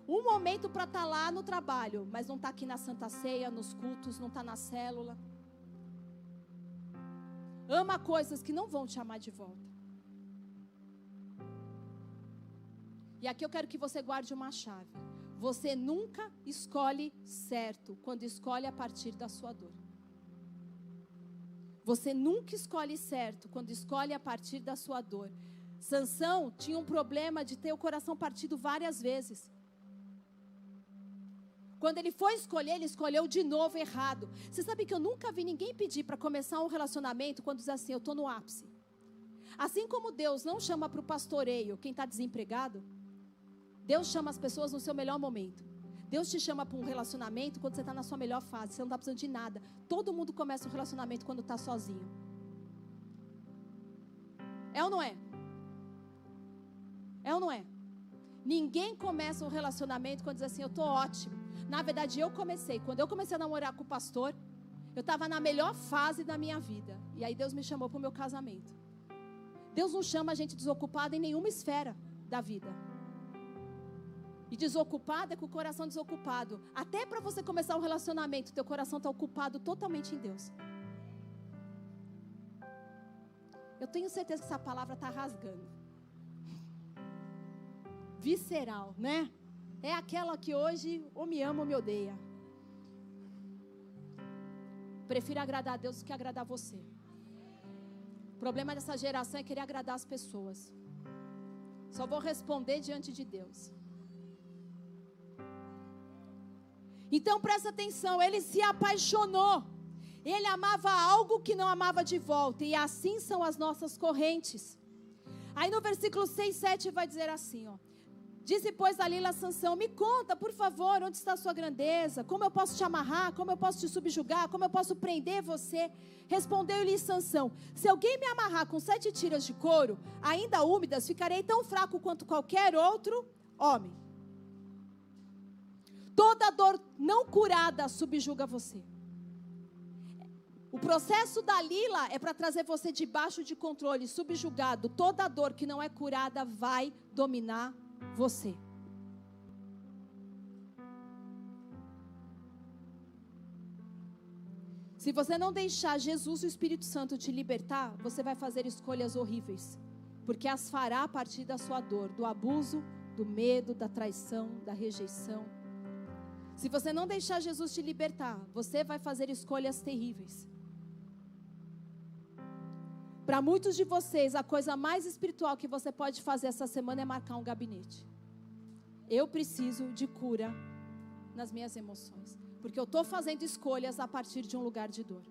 um momento para estar lá no trabalho, mas não está aqui na Santa Ceia, nos cultos, não está na célula. Ama coisas que não vão te amar de volta. E aqui eu quero que você guarde uma chave. Você nunca escolhe certo quando escolhe a partir da sua dor. Você nunca escolhe certo quando escolhe a partir da sua dor. Sansão tinha um problema de ter o coração partido várias vezes. Quando ele foi escolher, ele escolheu de novo errado. Você sabe que eu nunca vi ninguém pedir para começar um relacionamento quando diz assim, eu estou no ápice. Assim como Deus não chama para o pastoreio quem está desempregado, Deus chama as pessoas no seu melhor momento. Deus te chama para um relacionamento quando você está na sua melhor fase, você não está precisando de nada. Todo mundo começa um relacionamento quando está sozinho. É ou não é? É ou não é? Ninguém começa um relacionamento quando diz assim, eu estou ótimo. Na verdade, eu comecei. Quando eu comecei a namorar com o pastor, eu estava na melhor fase da minha vida. E aí Deus me chamou para o meu casamento. Deus não chama a gente desocupada em nenhuma esfera da vida. E desocupado é com o coração desocupado. Até para você começar um relacionamento, teu coração está ocupado totalmente em Deus. Eu tenho certeza que essa palavra está rasgando. Visceral, né? É aquela que hoje ou me ama ou me odeia. Prefiro agradar a Deus do que agradar você. O problema dessa geração é querer agradar as pessoas. Só vou responder diante de Deus. Então presta atenção, ele se apaixonou. Ele amava algo que não amava de volta. E assim são as nossas correntes. Aí no versículo 6, 7 vai dizer assim, ó. Disse, pois, Dalila a Sansão, me conta, por favor, onde está a sua grandeza? Como eu posso te amarrar? Como eu posso te subjugar? Como eu posso prender você? Respondeu-lhe Sansão, se alguém me amarrar com 7 tiras de couro, ainda úmidas, ficarei tão fraco quanto qualquer outro homem. Toda dor não curada subjuga você. O processo da Dalila é para trazer você debaixo de controle, subjugado. Toda dor que não é curada vai dominar você. Se você não deixar Jesus e o Espírito Santo te libertar, você vai fazer escolhas horríveis. Porque as fará a partir da sua dor, do abuso, do medo, da traição, da rejeição. Se você não deixar Jesus te libertar, você vai fazer escolhas terríveis. Para muitos de vocês, a coisa mais espiritual que você pode fazer essa semana é marcar um gabinete. Eu preciso de cura nas minhas emoções. Porque eu estou fazendo escolhas a partir de um lugar de dor.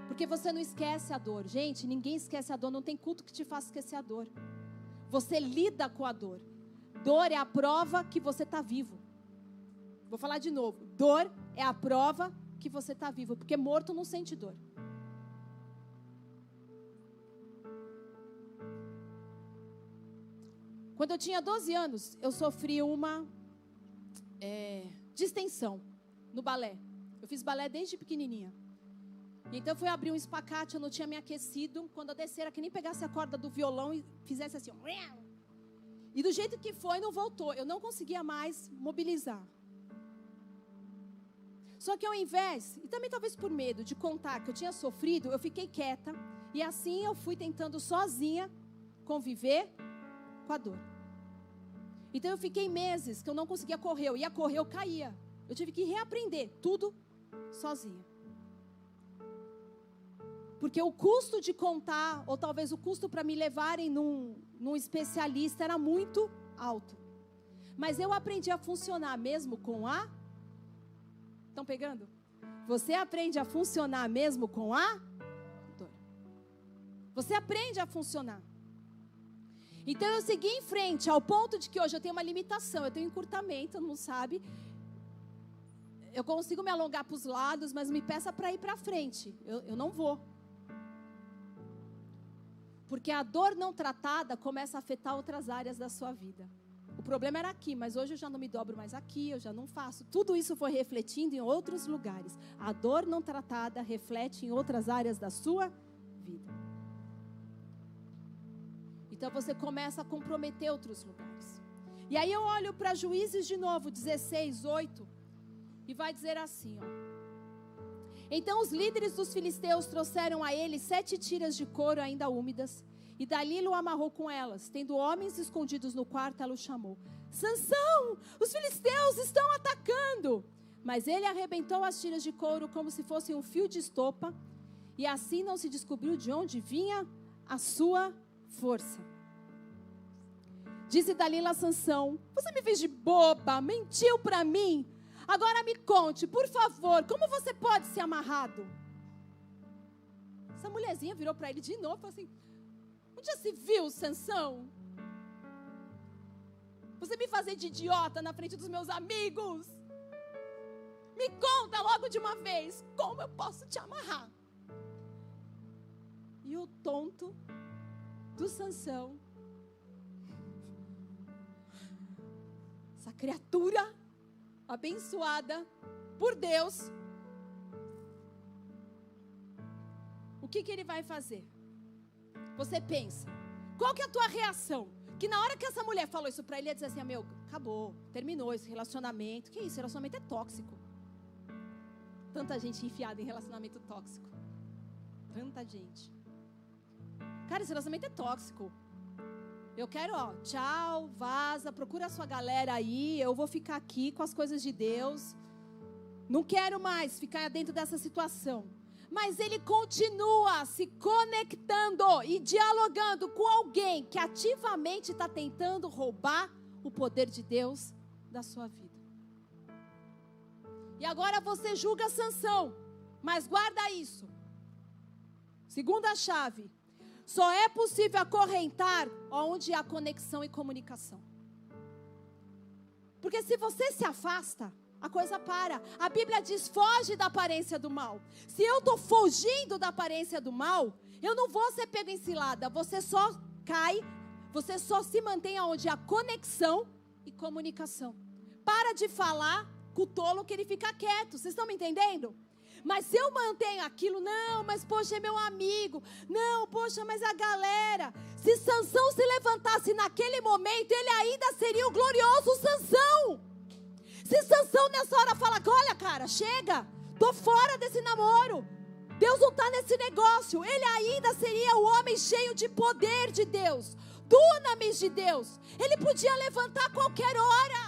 Porque você não esquece a dor. Gente, ninguém esquece a dor. Não tem culto que te faça esquecer a dor. Você lida com a dor. Dor é a prova que você está vivo. Vou falar de novo. Dor é a prova que você está vivo. Porque morto não sente dor. Quando eu tinha 12 anos, eu sofri uma distensão no balé. Eu fiz balé desde pequenininha. Então eu fui abrir um espacate, eu não tinha me aquecido. Quando eu descer, era que nem pegasse a corda do violão e fizesse assim. E do jeito que foi, não voltou. Eu não conseguia mais mobilizar. Só que ao invés, e também talvez por medo de contar que eu tinha sofrido, eu fiquei quieta. E assim eu fui tentando sozinha conviver com a dor. Então eu fiquei meses que eu não conseguia correr. Eu ia correr, eu caía. Eu tive que reaprender tudo sozinha. Porque o custo de contar, ou talvez o custo para me levarem num especialista era muito alto. Mas eu aprendi a funcionar mesmo com a... Estão pegando? Você aprende a funcionar mesmo com a dor. Você aprende a funcionar. Então eu segui em frente, ao ponto de que hoje eu tenho uma limitação, eu tenho encurtamento, não sabe? Eu consigo me alongar para os lados, mas me peça para ir para frente, eu não vou. Porque a dor não tratada começa a afetar outras áreas da sua vida. O problema era aqui, mas hoje eu já não me dobro mais aqui, eu já não faço. Tudo isso foi refletindo em outros lugares. A dor não tratada reflete em outras áreas da sua vida. Então você começa a comprometer outros lugares. E aí eu olho para Juízes de novo, 16:8, e vai dizer assim, ó. Então os líderes dos filisteus trouxeram a ele 7 tiras de couro ainda úmidas, e Dalila o amarrou com elas. Tendo homens escondidos no quarto, ela o chamou. Sansão, os filisteus estão atacando. Mas ele arrebentou as tiras de couro como se fossem um fio de estopa, e assim não se descobriu de onde vinha a sua força. Disse Dalila a Sansão: você me fez de boba, mentiu para mim. Agora me conte, por favor, como você pode ser amarrado? Essa mulherzinha virou para ele de novo e falou assim: onde já se viu, Sansão? Você me fazer de idiota na frente dos meus amigos? Me conta logo de uma vez, como eu posso te amarrar? E o tonto do Sansão, essa criatura abençoada por Deus, o que ele vai fazer? Você pensa, qual que é a tua reação? Que na hora que essa mulher falou isso para ele, ia dizer assim: meu, acabou, terminou esse relacionamento. Que isso, relacionamento é tóxico. Tanta gente enfiada em relacionamento tóxico. Tanta gente. Cara, esse relacionamento é tóxico. Eu quero, tchau, vaza, procura a sua galera aí, eu vou ficar aqui com as coisas de Deus. Não quero mais ficar dentro dessa situação. Mas ele continua se conectando e dialogando com alguém que ativamente está tentando roubar o poder de Deus da sua vida. E agora você julga Sansão, mas guarda isso. Segunda chave: só é possível acorrentar onde há conexão e comunicação. Porque se você se afasta, a coisa para. A Bíblia diz: foge da aparência do mal. Se eu estou fugindo da aparência do mal, eu não vou ser pego em cilada. Você só cai, você só se mantém onde há conexão e comunicação. Para de falar com o tolo que ele fica quieto. Vocês estão me entendendo? Mas se eu mantenho aquilo, não, mas poxa, é meu amigo. Não, poxa, mas a galera. Se Sansão se levantasse naquele momento, ele ainda seria o glorioso Sansão. Se Sansão nessa hora fala: olha, cara, chega, Tô fora desse namoro. Deus não está nesse negócio. Ele ainda seria o homem cheio de poder de Deus, dunamis de Deus. Ele podia levantar a qualquer hora.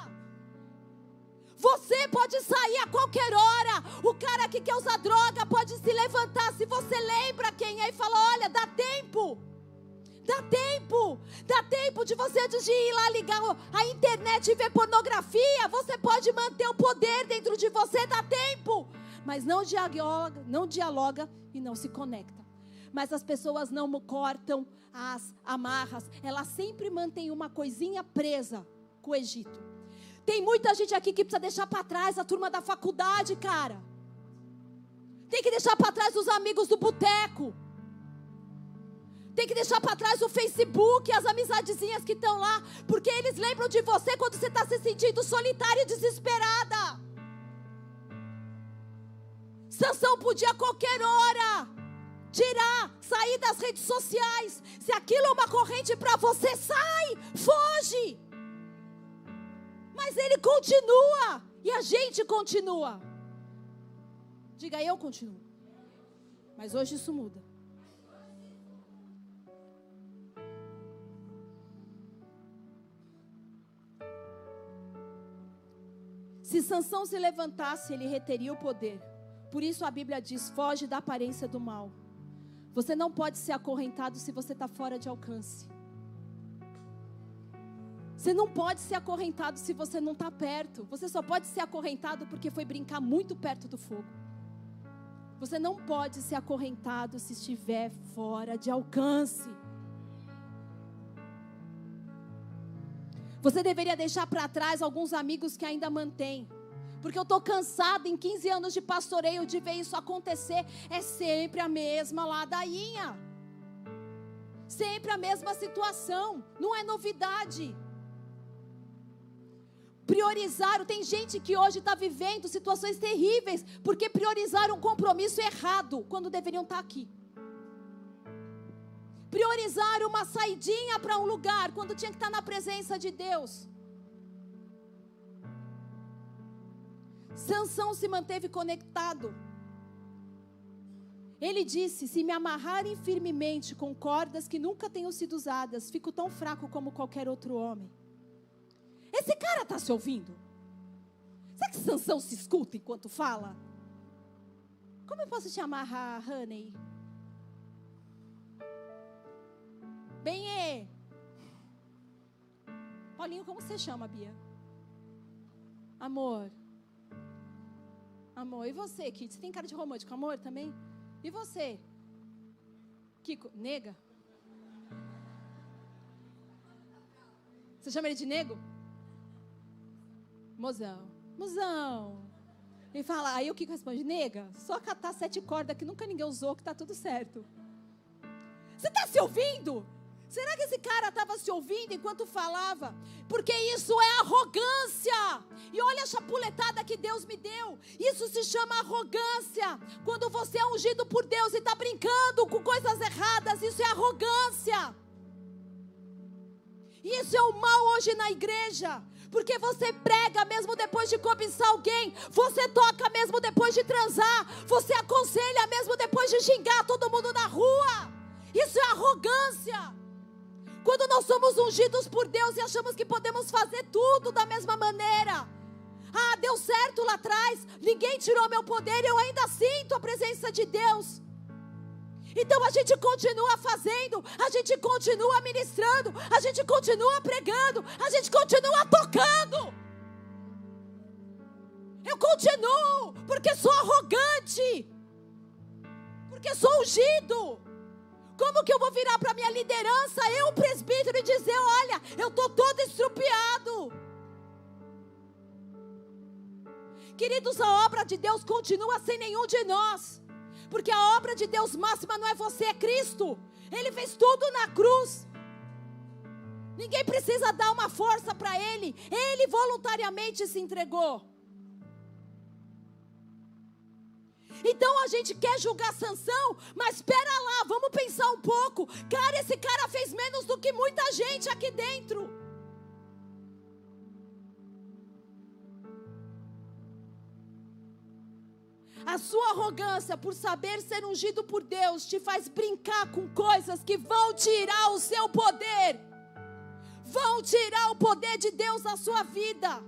Você pode sair a qualquer hora. O cara que quer usar droga pode se levantar. Se você lembra quem é e fala: olha, dá tempo. Dá tempo. Dá tempo de você, antes de ir lá ligar a internet e ver pornografia, você pode manter o poder dentro de você. Dá tempo. Mas não dialoga e não se conecta. Mas as pessoas não cortam as amarras. Elas sempre mantêm uma coisinha presa com o Egito. Tem muita gente aqui que precisa deixar para trás a turma da faculdade, cara. Tem que deixar para trás os amigos do boteco. Tem que deixar para trás o Facebook, as amizadezinhas que estão lá. Porque eles lembram de você quando você está se sentindo solitária e desesperada. Sansão podia a qualquer hora sair das redes sociais. Se aquilo é uma corrente para você, sai, foge. Mas ele continua e a gente continua. Diga: eu continuo. Mas hoje isso muda. Se Sansão se levantasse, ele reteria o poder. Por isso a Bíblia diz: foge da aparência do mal. Você não pode ser acorrentado se você está fora de alcance. Você não pode ser acorrentado se você não está perto. Você só pode ser acorrentado porque foi brincar muito perto do fogo. Você não pode ser acorrentado se estiver fora de alcance. Você deveria deixar para trás alguns amigos que ainda mantém. Porque eu estou cansada em 15 anos de pastoreio de ver isso acontecer. É sempre a mesma ladainha. Sempre a mesma situação. Não é novidade. Priorizaram. Tem gente que hoje está vivendo situações terríveis porque priorizaram um compromisso errado quando deveriam estar aqui. Priorizaram uma saidinha para um lugar quando tinha que estar na presença de Deus. Sansão se manteve conectado. Ele disse: se me amarrarem firmemente com cordas que nunca tenham sido usadas, fico tão fraco como qualquer outro homem. Esse cara está se ouvindo? Será que Sansão se escuta enquanto fala? Como eu posso te amarrar, Honey? Bem, Paulinho, como você chama, Bia? Amor. Amor. E você, Kit? Você tem cara de romântico, amor, também? E você? Kiko, nega? Você chama ele de nego? Mozão. Mozão. Ele fala, aí o Kiko responde: nega, só catar 7 cordas que nunca ninguém usou, que tá tudo certo. Você está se ouvindo? Será que esse cara estava se ouvindo enquanto falava? Porque isso é arrogância. E olha a chapuletada que Deus me deu. Isso se chama arrogância. Quando você é ungido por Deus e está brincando com coisas erradas, isso é arrogância. E isso é o mal hoje na igreja. Porque você prega mesmo depois de cobiçar alguém. Você toca mesmo depois de transar. Você aconselha mesmo depois de xingar todo mundo na rua. Isso é arrogância. Quando nós somos ungidos por Deus e achamos que podemos fazer tudo da mesma maneira. Ah, deu certo lá atrás, ninguém tirou meu poder, eu ainda sinto a presença de Deus. Então a gente continua fazendo, a gente continua ministrando, a gente continua pregando, a gente continua tocando. Eu continuo, porque sou arrogante, porque sou ungido. Como que eu vou virar para a minha liderança, eu, presbítero, e dizer: olha, eu estou todo estrupiado? Queridos, a obra de Deus continua sem nenhum de nós. Porque a obra de Deus máxima não é você, é Cristo. Ele fez tudo na cruz. Ninguém precisa dar uma força para Ele. Ele voluntariamente se entregou. Então a gente quer julgar Sansão, mas espera lá, vamos pensar um pouco. Cara, esse cara fez menos do que muita gente aqui dentro. A sua arrogância por saber ser ungido por Deus te faz brincar com coisas que vão tirar o seu poder. Vão tirar o poder de Deus da sua vida.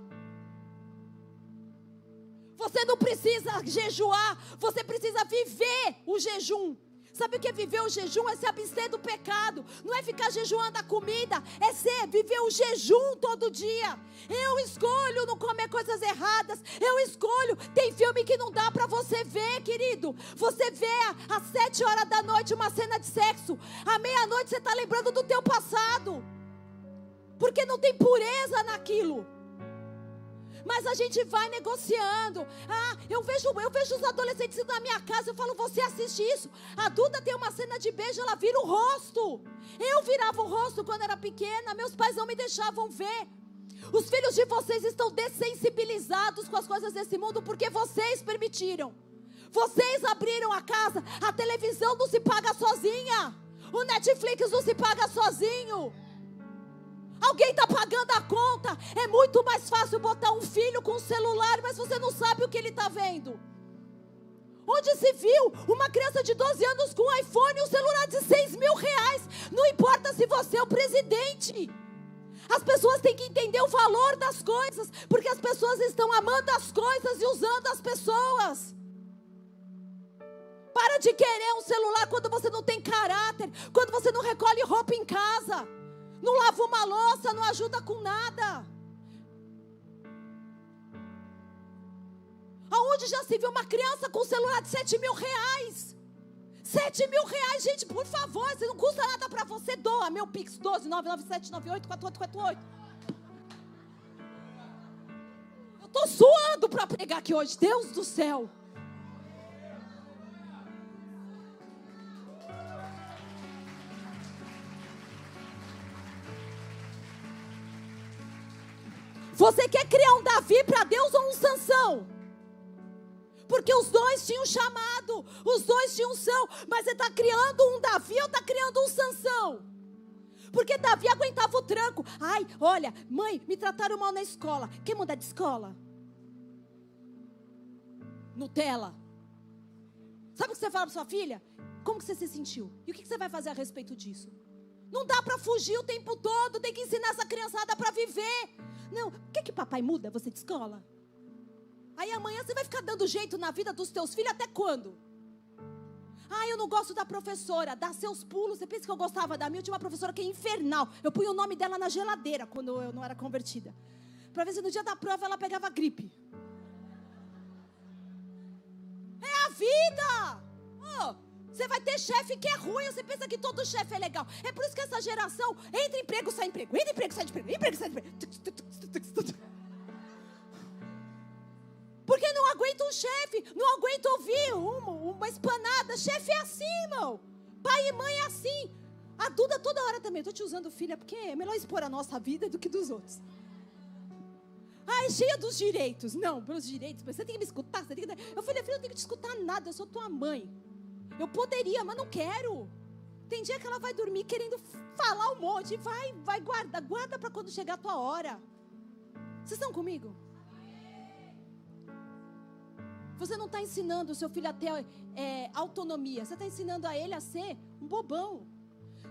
Você não precisa jejuar, você precisa viver o jejum. Sabe o que é viver o jejum? É se abster do pecado. Não é ficar jejuando a comida, é viver o jejum todo dia. Eu escolho não comer coisas erradas. Eu escolho. Tem filme que não dá para você ver, querido. Você vê às 7 horas da noite uma cena de sexo. À meia-noite você está lembrando do teu passado. Porque não tem pureza naquilo. Mas a gente vai negociando. Eu vejo os adolescentes na minha casa. Eu falo, você assiste isso? A Duda tem uma cena de beijo, ela vira o rosto. Eu virava o rosto quando era pequena. Meus pais não me deixavam ver. Os filhos de vocês estão dessensibilizados com as coisas desse mundo porque vocês permitiram. Vocês abriram a casa. A televisão não se paga sozinha. O Netflix não se paga sozinho. Alguém está pagando a conta. É muito mais fácil botar um filho com um celular, mas você não sabe o que ele está vendo. Onde se viu uma criança de 12 anos com um iPhone e um celular de 6 mil reais? Não importa se você é o presidente. As pessoas têm que entender o valor das coisas, porque as pessoas estão amando as coisas e usando as pessoas. Para de querer um celular quando você não tem caráter, quando você não recolhe roupa em casa. Não lava uma louça, não ajuda com nada. Aonde já se viu uma criança com um celular de 7 mil reais? 7 mil reais, gente, por favor, se não custa nada para você, doa. Meu Pix, 12-99798-4848. Eu estou suando para pregar aqui hoje, Deus do céu. Você quer criar um Davi para Deus ou um Sansão? Porque os dois tinham chamado, os dois tinham unção. Mas você está criando um Davi ou está criando um Sansão? Porque Davi aguentava o tranco. Ai, olha, mãe, me trataram mal na escola. Quer mudar de escola? Nutella. Sabe o que você fala para sua filha? Como que você se sentiu? E o que você vai fazer a respeito disso? Não dá para fugir o tempo todo. Tem que ensinar essa criançada para viver. Não, quer que papai muda você de escola? Aí amanhã você vai ficar dando jeito na vida dos teus filhos até quando? Eu não gosto da professora. Dá seus pulos. Você pensa que eu gostava da minha? Eu tinha uma professora que é infernal. Eu punha o nome dela na geladeira quando eu não era convertida, para ver se no dia da prova ela pegava gripe. É a vida. Você vai ter chefe que é ruim. Você pensa que todo chefe é legal. É por isso que essa geração entra emprego, sai emprego. Entra emprego, sai de emprego. Emprego, sai de emprego. Porque não aguenta um chefe. Não aguenta ouvir uma espanada. Chefe é assim, irmão. Pai e mãe é assim. A Duda toda hora também. Estou te usando, filha, porque é melhor expor a nossa vida do que dos outros. É cheia dos direitos. Não, pelos direitos. Você tem que me escutar. Eu falei, filha, eu não tenho que te escutar nada. Eu sou tua mãe. Eu poderia, mas não quero. Tem dia que ela vai dormir querendo falar um monte. Vai, guarda para quando chegar a tua hora. Vocês estão comigo? Você não está ensinando o seu filho a ter autonomia. Você está ensinando a ele a ser um bobão.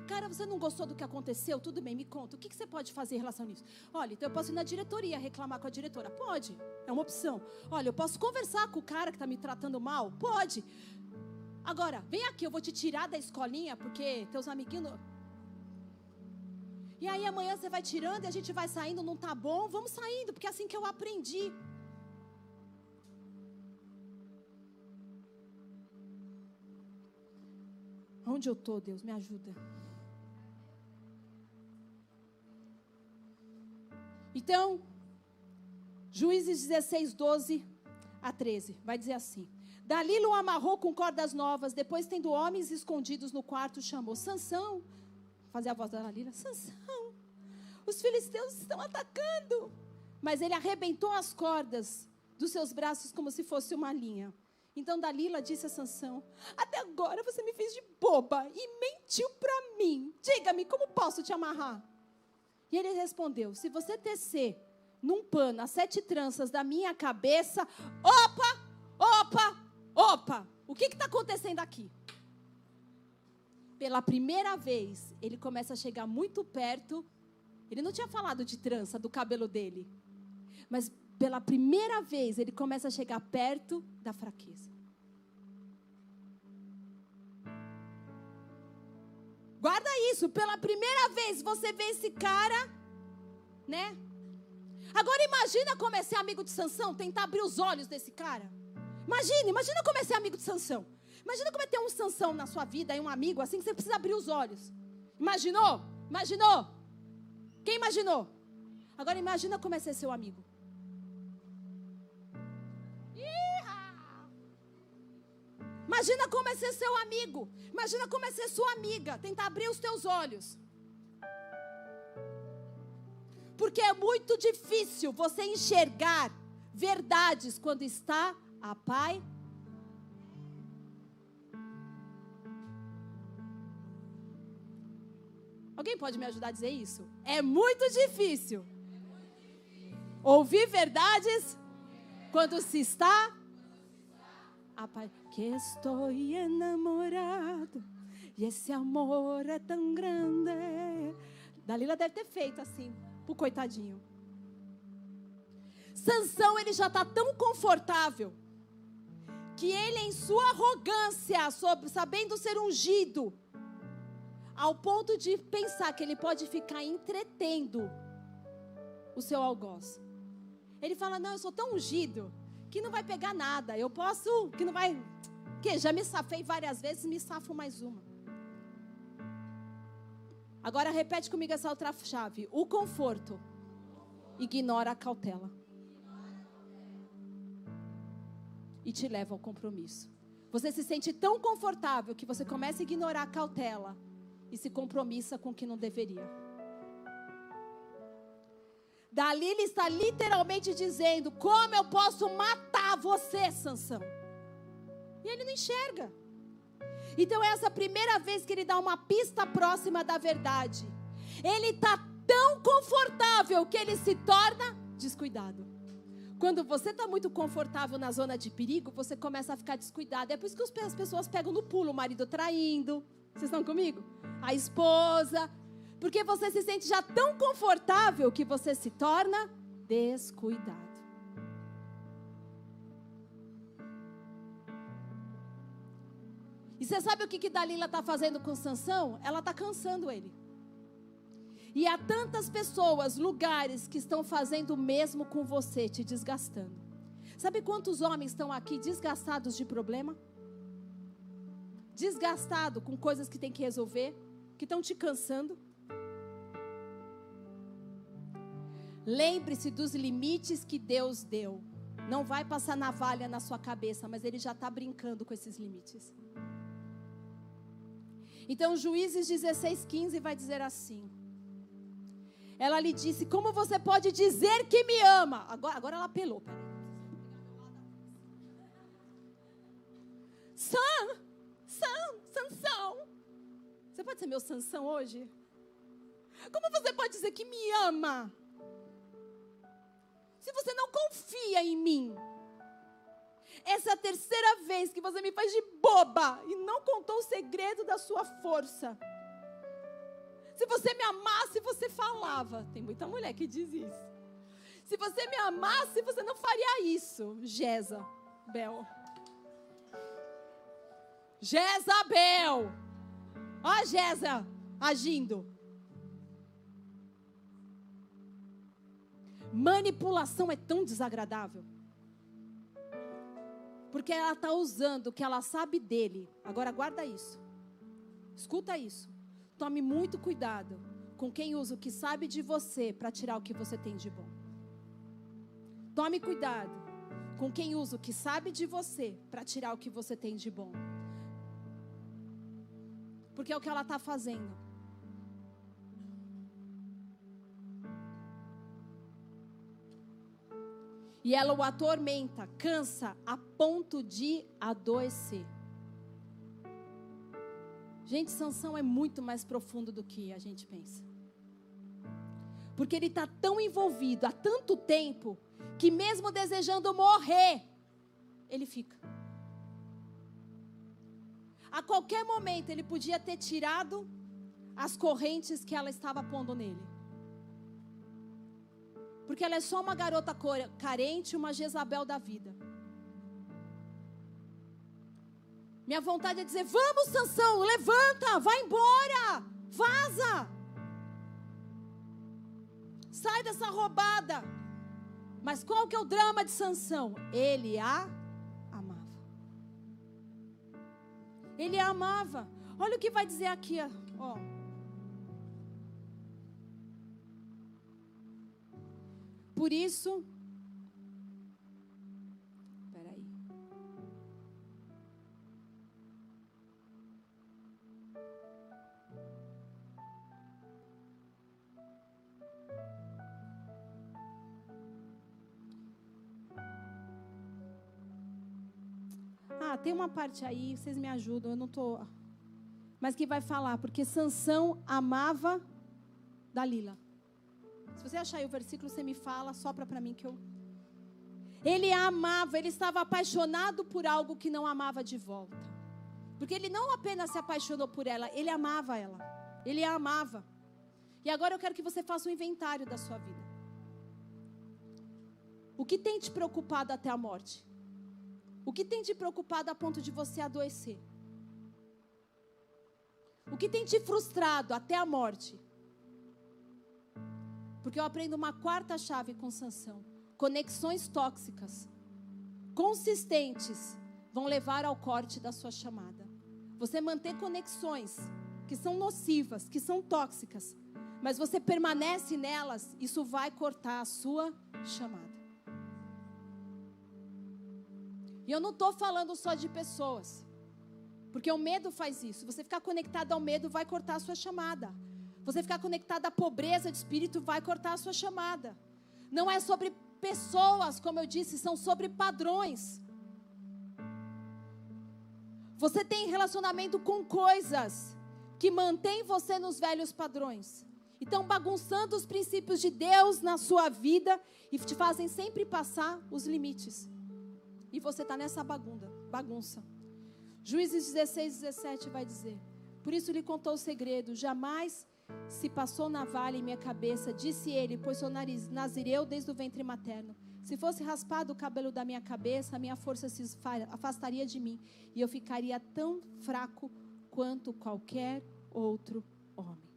Cara, você não gostou do que aconteceu? Tudo bem, me conta. O que você pode fazer em relação a isso? Olha, então eu posso ir na diretoria reclamar com a diretora. Pode, é uma opção. Olha, eu posso conversar com o cara que está me tratando mal? Pode. Agora, vem aqui, eu vou te tirar da escolinha, porque teus amiguinhos... E aí amanhã você vai tirando e a gente vai saindo, não tá bom? Vamos saindo, porque é assim que eu aprendi. Onde eu estou, Deus? Me ajuda. Então, Juízes 16, 12 a 13, vai dizer assim. Dalila o amarrou com cordas novas, depois tendo homens escondidos no quarto, chamou Sansão. Fazer a voz da Dalila, Sansão, os filisteus estão atacando. Mas ele arrebentou as cordas dos seus braços como se fosse uma linha. Então Dalila disse a Sansão, até agora você me fez de boba e mentiu para mim. Diga-me, como posso te amarrar? E ele respondeu, se você tecer num pano as 7 tranças da minha cabeça, opa, opa, o que está acontecendo aqui? Pela primeira vez, ele começa a chegar muito perto. Ele não tinha falado de trança, do cabelo dele. Mas pela primeira vez, ele começa a chegar perto da fraqueza. Guarda isso, pela primeira vez você vê esse cara, né? Agora imagina como é ser amigo de Sansão, tentar abrir os olhos desse cara. Imagina como é ser amigo de Sansão. Imagina como é ter um Sansão na sua vida, e um amigo assim, que você precisa abrir os olhos. Imaginou? Imaginou? Quem imaginou? Agora imagina como é ser seu amigo. Imagina como é ser seu amigo. Imagina como é ser sua amiga. Tentar abrir os teus olhos. Porque é muito difícil você enxergar verdades quando está a pai. Alguém pode me ajudar a dizer isso? É muito difícil ouvir verdades quando se está a pai. Que estou enamorado e esse amor é tão grande. Dalila deve ter feito assim pro coitadinho. Sansão, ele já está tão confortável que ele, em sua arrogância, sabendo ser ungido, ao ponto de pensar que ele pode ficar entretendo o seu algoz. Ele fala, não, eu sou tão ungido que não vai pegar nada. Eu posso, que não vai... Que já me safei várias vezes, me safo mais uma. Agora repete comigo essa outra chave. O conforto ignora a cautela. E te leva ao compromisso. Você se sente tão confortável que você começa a ignorar a cautela e se compromissa com o que não deveria. Dalila está literalmente dizendo, como eu posso matar você, Sansão? E ele não enxerga. Então é essa primeira vez que ele dá uma pista próxima da verdade. Ele está tão confortável que ele se torna descuidado. Quando você está muito confortável na zona de perigo, você começa a ficar descuidado. É por isso que as pessoas pegam no pulo, o marido traindo. Vocês estão comigo? A esposa. Porque você se sente já tão confortável que você se torna descuidado. E você sabe o que Dalila está fazendo com Sansão? Ela está cansando ele. E há tantas pessoas, lugares que estão fazendo o mesmo com você, te desgastando. Sabe quantos homens estão aqui desgastados de problema? Desgastado com coisas que tem que resolver, que estão te cansando. Lembre-se dos limites que Deus deu. Não vai passar navalha na sua cabeça, mas Ele já está brincando com esses limites. Então, Juízes 16:15 vai dizer assim. Ela lhe disse, como você pode dizer que me ama? Agora ela apelou, peraí. Sansão. Você pode ser meu Sansão hoje? Como você pode dizer que me ama? Se você não confia em mim. Essa é a terceira vez que você me faz de boba e não contou o segredo da sua força. Se você me amasse, você falava. Tem muita mulher que diz isso. Se você me amasse, você não faria isso. Jezabel. Ó a Jeza agindo. Manipulação é tão desagradável. Porque ela está usando o que ela sabe dele. Agora guarda isso. Escuta isso. Tome muito cuidado com quem usa o que sabe de você para tirar o que você tem de bom. Tome cuidado com quem usa o que sabe de você para tirar o que você tem de bom. Porque é o que ela está fazendo. E ela o atormenta, cansa a ponto de adoecer. Gente, Sansão é muito mais profundo do que a gente pensa. Porque ele está tão envolvido há tanto tempo, que mesmo desejando morrer, ele fica. A qualquer momento ele podia ter tirado as correntes que ela estava pondo nele. Porque ela é só uma garota carente, uma Jezabel da vida. Minha vontade é dizer: vamos, Sansão, levanta, vai embora, vaza. Sai dessa roubada. Mas qual que é o drama de Sansão? Ele a amava. Ele a amava. Olha o que vai dizer aqui, ó. Por isso, peraí. Tem uma parte aí, vocês me ajudam, eu não estou... Mas que vai falar, porque Sansão amava Dalila. Se você achar aí o versículo, você me fala, sopra para mim que eu... Ele a amava, ele estava apaixonado por algo que não amava de volta. Porque ele não apenas se apaixonou por ela, ele amava ela. Ele a amava. E agora eu quero que você faça um inventário da sua vida. O que tem te preocupado até a morte? O que tem te preocupado a ponto de você adoecer? O que tem te frustrado até a morte? Porque eu aprendo uma quarta chave com Sansão. Conexões tóxicas, consistentes, vão levar ao corte da sua chamada. Você manter conexões que são nocivas, que são tóxicas, mas você permanece nelas, isso vai cortar a sua chamada. E eu não estou falando só de pessoas, porque o medo faz isso. Você ficar conectado ao medo vai cortar a sua chamada. Você ficar conectado à pobreza de espírito vai cortar a sua chamada. Não é sobre pessoas, como eu disse, são sobre padrões. Você tem relacionamento com coisas que mantêm você nos velhos padrões. E estão bagunçando os princípios de Deus na sua vida e te fazem sempre passar os limites. E você está nessa bagunça. Juízes 16:17 vai dizer: por isso lhe contou o segredo, jamais se passou navalha em minha cabeça, disse ele, pois sou nazireu desde o ventre materno. Se fosse raspado o cabelo da minha cabeça, a minha força se afastaria de mim, e eu ficaria tão fraco quanto qualquer outro homem.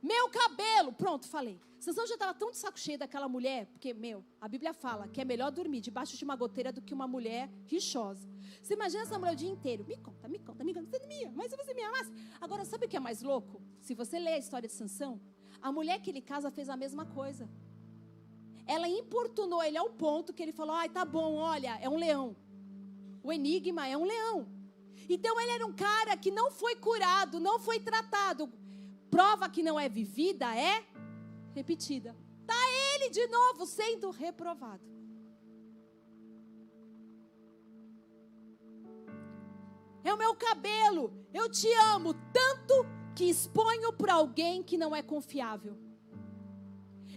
Meu cabelo, pronto, falei. Sansão já estava tão de saco cheio daquela mulher, porque, a Bíblia fala que é melhor dormir debaixo de uma goteira do que uma mulher rixosa. Você imagina essa mulher o dia inteiro, me conta, você não me ama, mas se você me amasse. Agora, sabe o que é mais louco? Se você ler a história de Sansão, a mulher que ele casa fez a mesma coisa. Ela importunou ele ao ponto que ele falou: ai, tá bom, olha, é um leão. O enigma é um leão. Então ele era um cara que não foi curado, não foi tratado. Prova que não é vivida é repetida. Está ele de novo sendo reprovado. É o meu cabelo. Eu te amo tanto que exponho para alguém que não é confiável.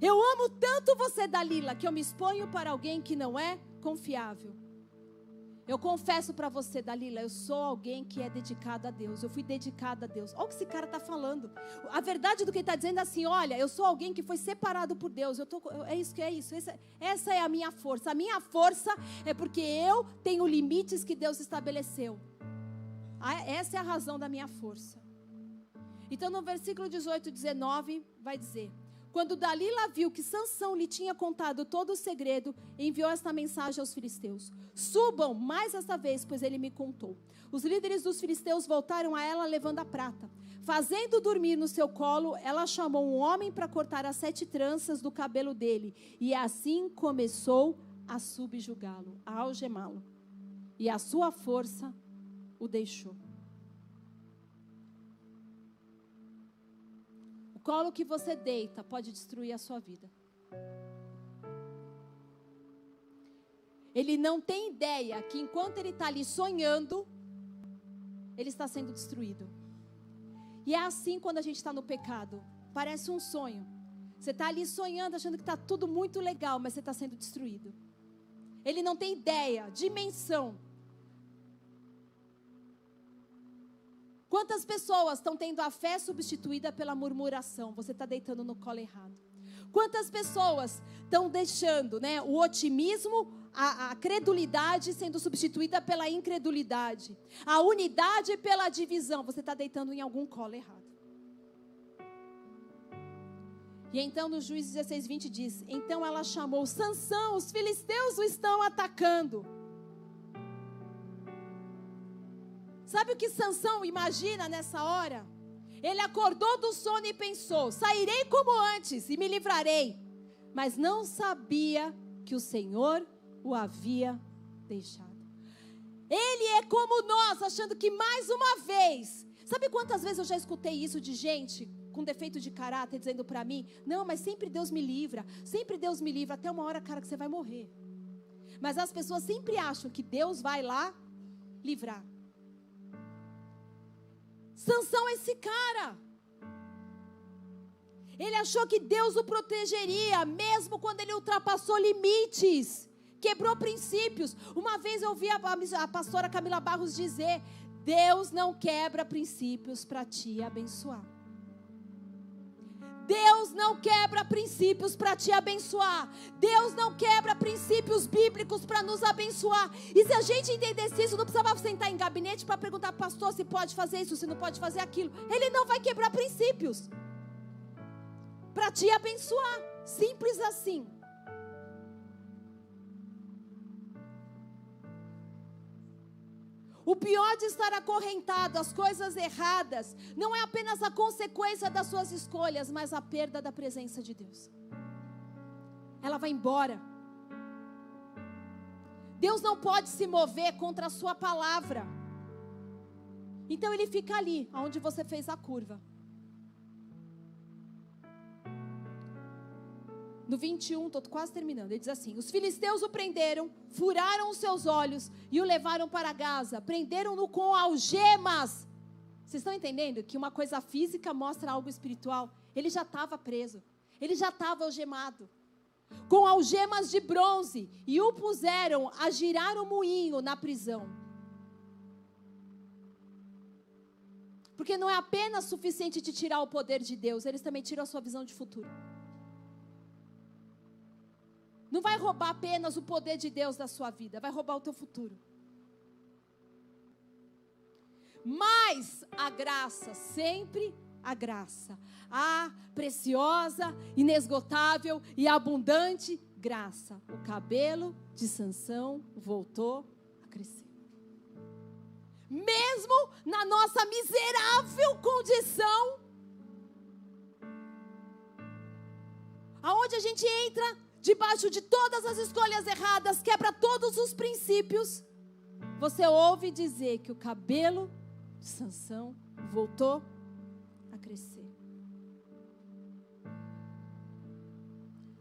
Eu amo tanto você, Dalila, que eu me exponho para alguém que não é confiável. Eu confesso para você, Dalila, eu sou alguém que é dedicado a Deus. Eu fui dedicada a Deus. Olha o que esse cara está falando. A verdade do que ele está dizendo é assim: olha, eu sou alguém que foi separado por Deus. É isso. Essa é a minha força. A minha força é porque eu tenho limites que Deus estabeleceu. Essa é a razão da minha força. Então no versículo 18, 19 vai dizer: quando Dalila viu que Sansão lhe tinha contado todo o segredo, enviou esta mensagem aos filisteus: subam mais esta vez, pois ele me contou. Os líderes dos filisteus voltaram a ela levando a prata. Fazendo dormir no seu colo, ela chamou um homem para cortar as 7 tranças do cabelo dele. E assim começou a subjugá-lo, a algemá-lo. E a sua força o deixou. O colo que você deita pode destruir a sua vida. Ele não tem ideia que enquanto ele está ali sonhando, ele está sendo destruído. E é assim quando a gente está no pecado. Parece um sonho. Você está ali sonhando, achando que está tudo muito legal, mas você está sendo destruído. Ele não tem ideia, dimensão. Quantas pessoas estão tendo a fé substituída pela murmuração? Você está deitando no colo errado. Quantas pessoas estão deixando, né, o otimismo, a credulidade sendo substituída pela incredulidade, a unidade pela divisão? Você está deitando em algum colo errado. E então no Juízes 16:20 diz: então ela chamou Sansão, os filisteus o estão atacando. Sabe o que Sansão imagina nessa hora? Ele acordou do sono e pensou: sairei como antes e me livrarei. Mas não sabia que o Senhor o havia deixado. Ele é como nós, achando que mais uma vez. Sabe quantas vezes eu já escutei isso de gente com defeito de caráter, dizendo para mim: não, mas sempre Deus me livra, sempre Deus me livra, até uma hora, cara, que você vai morrer. Mas as pessoas sempre acham que Deus vai lá livrar. Sansão é esse cara. Ele achou que Deus o protegeria, mesmo quando ele ultrapassou limites, quebrou princípios. Uma vez eu ouvi a pastora Camila Barros dizer: Deus não quebra princípios para te abençoar. Deus não quebra princípios para te abençoar. Deus não quebra princípios bíblicos para nos abençoar. E se a gente entendesse isso, não precisava sentar em gabinete para perguntar para o pastor se pode fazer isso, se não pode fazer aquilo. Ele não vai quebrar princípios para te abençoar. Simples assim. O pior de estar acorrentado às coisas erradas não é apenas a consequência das suas escolhas, mas a perda da presença de Deus. Ela vai embora. Deus não pode se mover contra a sua palavra. Então ele fica ali, onde você fez a curva. No 21, estou quase terminando, ele diz assim: os filisteus o prenderam, furaram os seus olhos e o levaram para Gaza, prenderam-no com algemas. Vocês estão entendendo que uma coisa física mostra algo espiritual? Ele já estava preso, ele já estava algemado, com algemas de bronze, e o puseram a girar o moinho na prisão. Porque não é apenas suficiente te tirar o poder de Deus, eles também tiram a sua visão de futuro. Não vai roubar apenas o poder de Deus da sua vida, vai roubar o teu futuro. Mas a graça, sempre a graça, a preciosa, inesgotável e abundante graça. O cabelo de Sansão voltou a crescer. Mesmo na nossa miserável condição, aonde a gente entra debaixo de todas as escolhas erradas, quebra todos os princípios, você ouve dizer que o cabelo de Sansão voltou a crescer.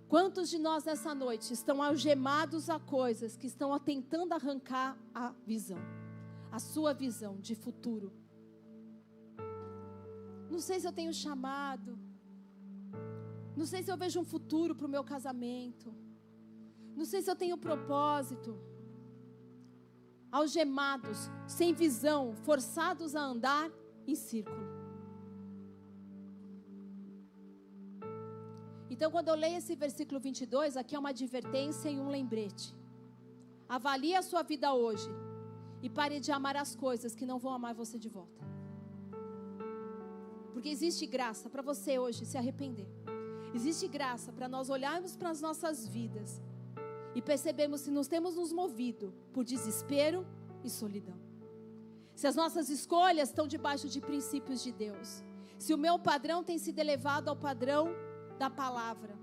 Quantos de nós nessa noite estão algemados a coisas que estão tentando arrancar a visão, a sua visão de futuro? Não sei se eu tenho chamado. Não sei se eu vejo um futuro para o meu casamento. Não sei se eu tenho propósito. Algemados, sem visão, forçados a andar em círculo. Então, quando eu leio esse versículo 22, aqui é uma advertência e um lembrete. Avalie a sua vida hoje e pare de amar as coisas que não vão amar você de volta. Porque existe graça para você hoje se arrepender. Existe graça para nós olharmos para as nossas vidas e percebermos se nós temos nos movido por desespero e solidão. Se as nossas escolhas estão debaixo de princípios de Deus. Se o meu padrão tem sido elevado ao padrão da palavra.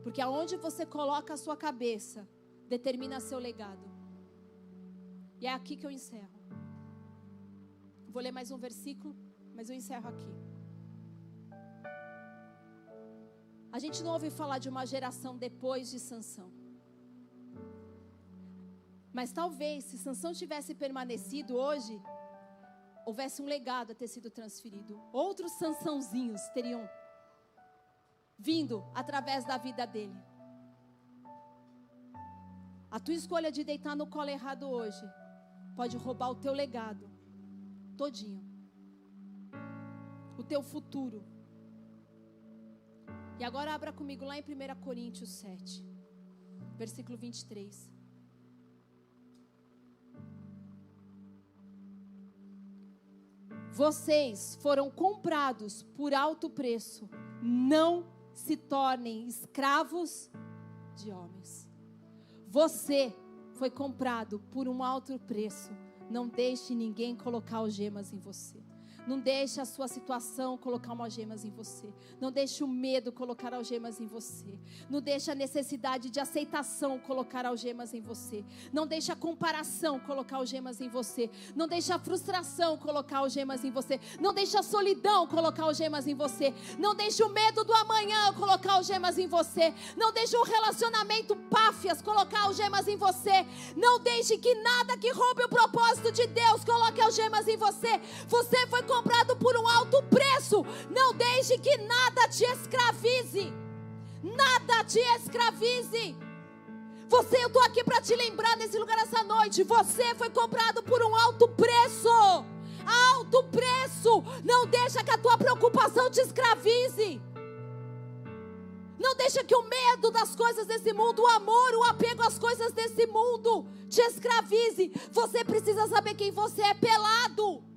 Porque aonde você coloca a sua cabeça, determina seu legado. E é aqui que eu encerro. Vou ler mais um versículo, mas eu encerro aqui. A gente não ouve falar de uma geração depois de Sansão. Mas talvez, se Sansão tivesse permanecido hoje, houvesse um legado a ter sido transferido. Outros Sansãozinhos teriam vindo através da vida dele. A tua escolha de deitar no colo errado hoje pode roubar o teu legado todinho. O teu futuro. E agora abra comigo lá em 1 Coríntios 7, versículo 23. Vocês foram comprados por alto preço. Não se tornem escravos de homens. Você foi comprado por um alto preço. Não deixe ninguém colocar algemas em você. Não deixe a sua situação colocar algemas em você. Não deixe o medo colocar algemas em você. Não deixe a necessidade de aceitação colocar algemas em você. Não deixe a comparação colocar algemas em você. Não deixe a frustração colocar algemas em você. Não deixe a solidão colocar algemas em você. Não deixe o medo do amanhã colocar algemas em você. Não deixe um relacionamento páfias colocar algemas em você. Não deixe que nada que rompe o propósito de Deus coloque algemas em você. Você foi comprado por um alto preço. Não deixe que nada te escravize. Nada te escravize. Eu estou aqui para te lembrar nesse lugar essa noite. Você foi comprado por um alto preço. Alto preço. Não deixa que a tua preocupação te escravize. Não deixa que o medo das coisas desse mundo, o amor, o apego às coisas desse mundo te escravize. Você precisa saber quem você é pelado.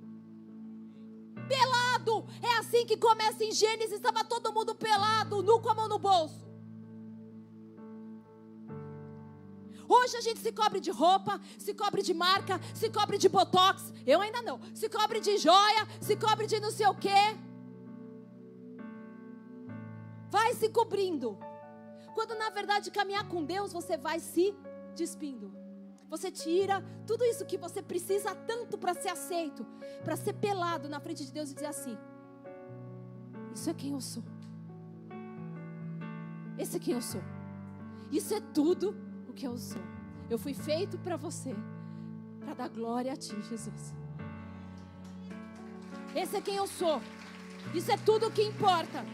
Pelado, é assim que começa em Gênesis. Estava todo mundo pelado, nu com a mão no bolso. Hoje a gente se cobre de roupa, se cobre de marca, se cobre de botox. Eu ainda não. Se cobre de joia, se cobre de não sei o quê. Vai se cobrindo. Quando na verdade caminhar com Deus, você vai se despindo. Você tira tudo isso que você precisa tanto para ser aceito, para ser pelado na frente de Deus e dizer assim: isso é quem eu sou. Esse é quem eu sou. Isso é tudo o que eu sou. Eu fui feito para você, para dar glória a ti, Jesus. Esse é quem eu sou. Isso é tudo o que importa.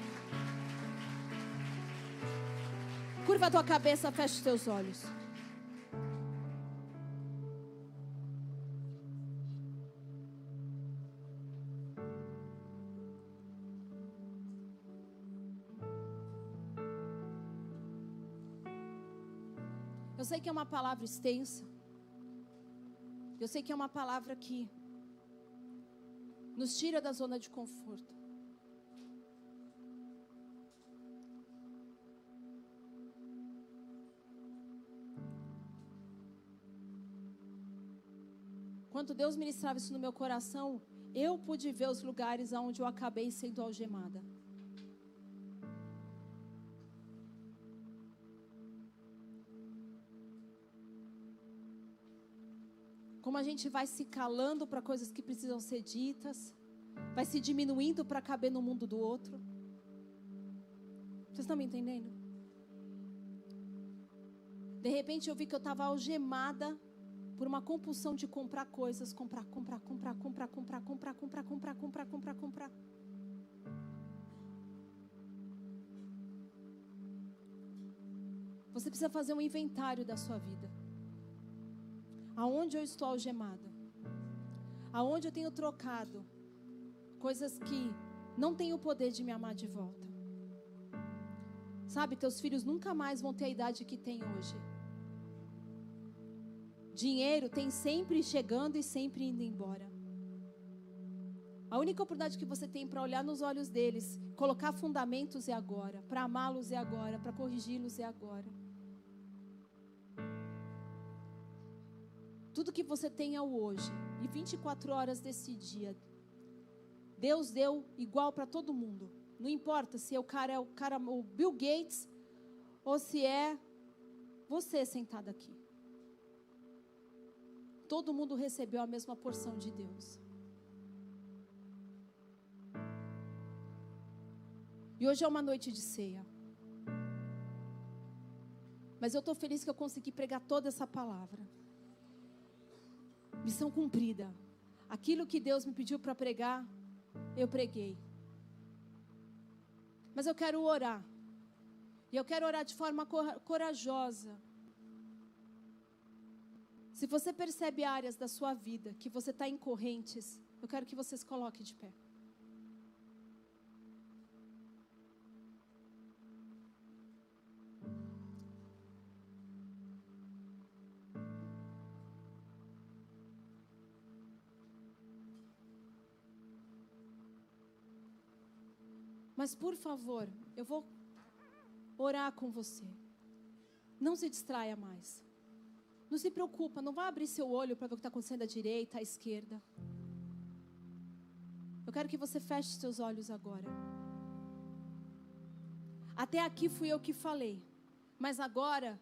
Curva a tua cabeça, fecha os teus olhos. Eu sei que é uma palavra extensa. Eu sei que é uma palavra que nos tira da zona de conforto. Quando Deus ministrava isso no meu coração, eu pude ver os lugares onde eu acabei sendo algemada. Como a gente vai se calando para coisas que precisam ser ditas, vai se diminuindo para caber no mundo do outro. Vocês estão me entendendo? De repente eu vi que eu estava algemada por uma compulsão de comprar coisas, comprar. Você precisa fazer um inventário da sua vida. Aonde eu estou algemada? Aonde eu tenho trocado coisas que não têm o poder de me amar de volta? Sabe, teus filhos nunca mais vão ter a idade que tem hoje. Dinheiro tem sempre chegando e sempre indo embora. A única oportunidade que você tem para olhar nos olhos deles, colocar fundamentos é agora, para amá-los é agora, para corrigi-los é agora. Tudo que você tem é o hoje. E 24 horas desse dia, Deus deu igual para todo mundo. Não importa se o Bill Gates ou se é você sentado aqui. Todo mundo recebeu a mesma porção de Deus. E hoje é uma noite de ceia. Mas eu estou feliz que eu consegui pregar toda essa palavra. Missão cumprida. Aquilo que Deus me pediu para pregar, eu preguei. Mas eu quero orar. E eu quero orar de forma corajosa. Se você percebe áreas da sua vida que você está em correntes, Eu quero que você se coloque de pé. Mas, por favor, eu vou orar com você. Não se distraia mais. Não se preocupa, não vá abrir seu olho para ver o que está acontecendo à direita, à esquerda. Eu quero que você feche seus olhos agora. Até aqui fui eu que falei. Mas agora,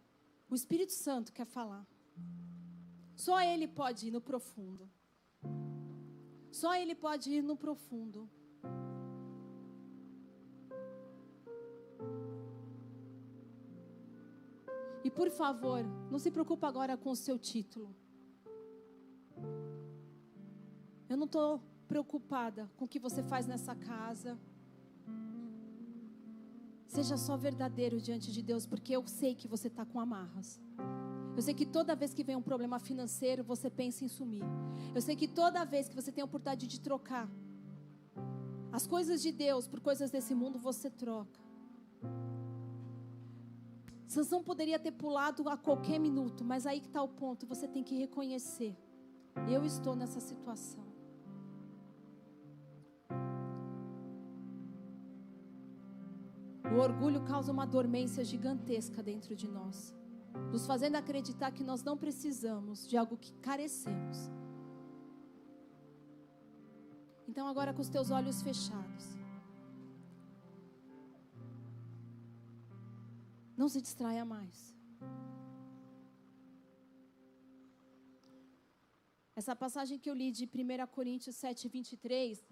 o Espírito Santo quer falar. Só Ele pode ir no profundo. Só Ele pode ir no profundo. E por favor, não se preocupe agora com o seu título. Eu não estou preocupada com o que você faz nessa casa. Seja só verdadeiro diante de Deus, porque eu sei que você está com amarras. Eu sei que toda vez que vem um problema financeiro, você pensa em sumir. Eu sei que toda vez que você tem a oportunidade de trocar as coisas de Deus por coisas desse mundo, você troca. Sansão poderia ter pulado a qualquer minuto, mas aí que está o ponto, você tem que reconhecer. Eu estou nessa situação. O orgulho causa uma dormência gigantesca dentro de nós, nos fazendo acreditar que nós não precisamos de algo que carecemos. Então agora com os teus olhos fechados, não se distraia mais. Essa passagem que eu li de 1 Coríntios 7, 23...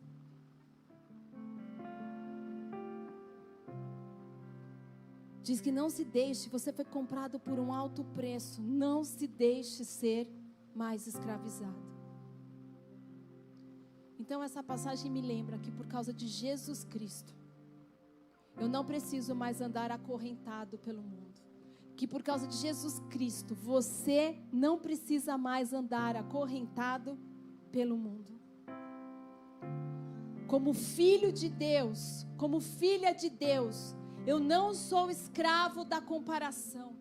diz que não se deixe, você foi comprado por um alto preço, não se deixe ser mais escravizado. Então essa passagem me lembra que por causa de Jesus Cristo, eu não preciso mais andar acorrentado pelo mundo. Que por causa de Jesus Cristo, você não precisa mais andar acorrentado pelo mundo. Como filho de Deus, como filha de Deus, eu não sou escravo da comparação.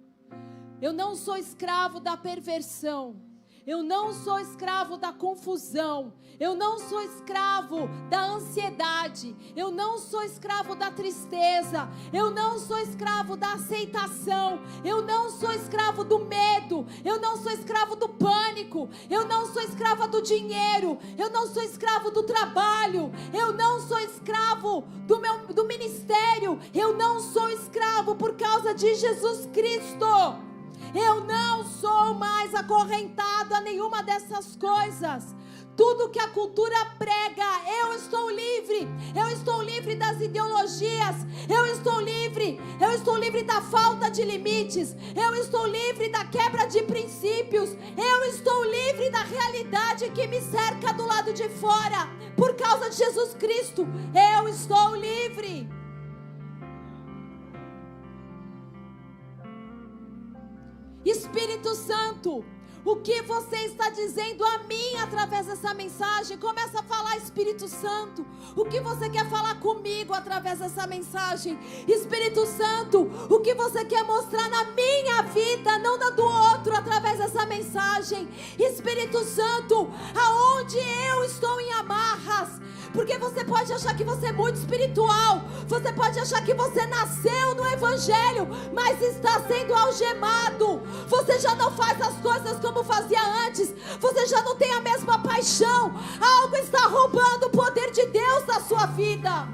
Eu não sou escravo da perversão. Eu não sou escravo da confusão. Eu não sou escravo da ansiedade. Eu não sou escravo da tristeza. Eu não sou escravo da aceitação. Eu não sou escravo do medo. Eu não sou escravo do pânico. Eu não sou escrava do dinheiro. Eu não sou escravo do trabalho. Eu não sou escravo do ministério. Eu não sou escravo por causa de Jesus Cristo. Eu não sou mais acorrentado a nenhuma dessas coisas. Tudo que a cultura prega, eu estou livre. Eu estou livre das ideologias. Eu estou livre da falta de limites. Eu estou livre da quebra de princípios. Eu estou livre da realidade que me cerca do lado de fora. Por causa de Jesus Cristo, eu estou livre. Espírito Santo, o que você está dizendo a mim através dessa mensagem? Começa a falar, Espírito Santo. O que você quer falar comigo através dessa mensagem? Espírito Santo, o que você quer mostrar na minha vida, não na do outro, através dessa mensagem? Espírito Santo, aonde eu estou em amarras? Porque você pode achar que você é muito espiritual. Você pode achar que você nasceu no Evangelho, mas está sendo algemado. Você já não faz as coisas como fazia antes. Você já não tem a mesma paixão. Algo está roubando o poder de Deus da sua vida.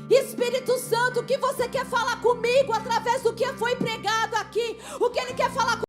Espírito Santo, o que você quer falar comigo através do que foi pregado aqui? O que Ele quer falar comigo?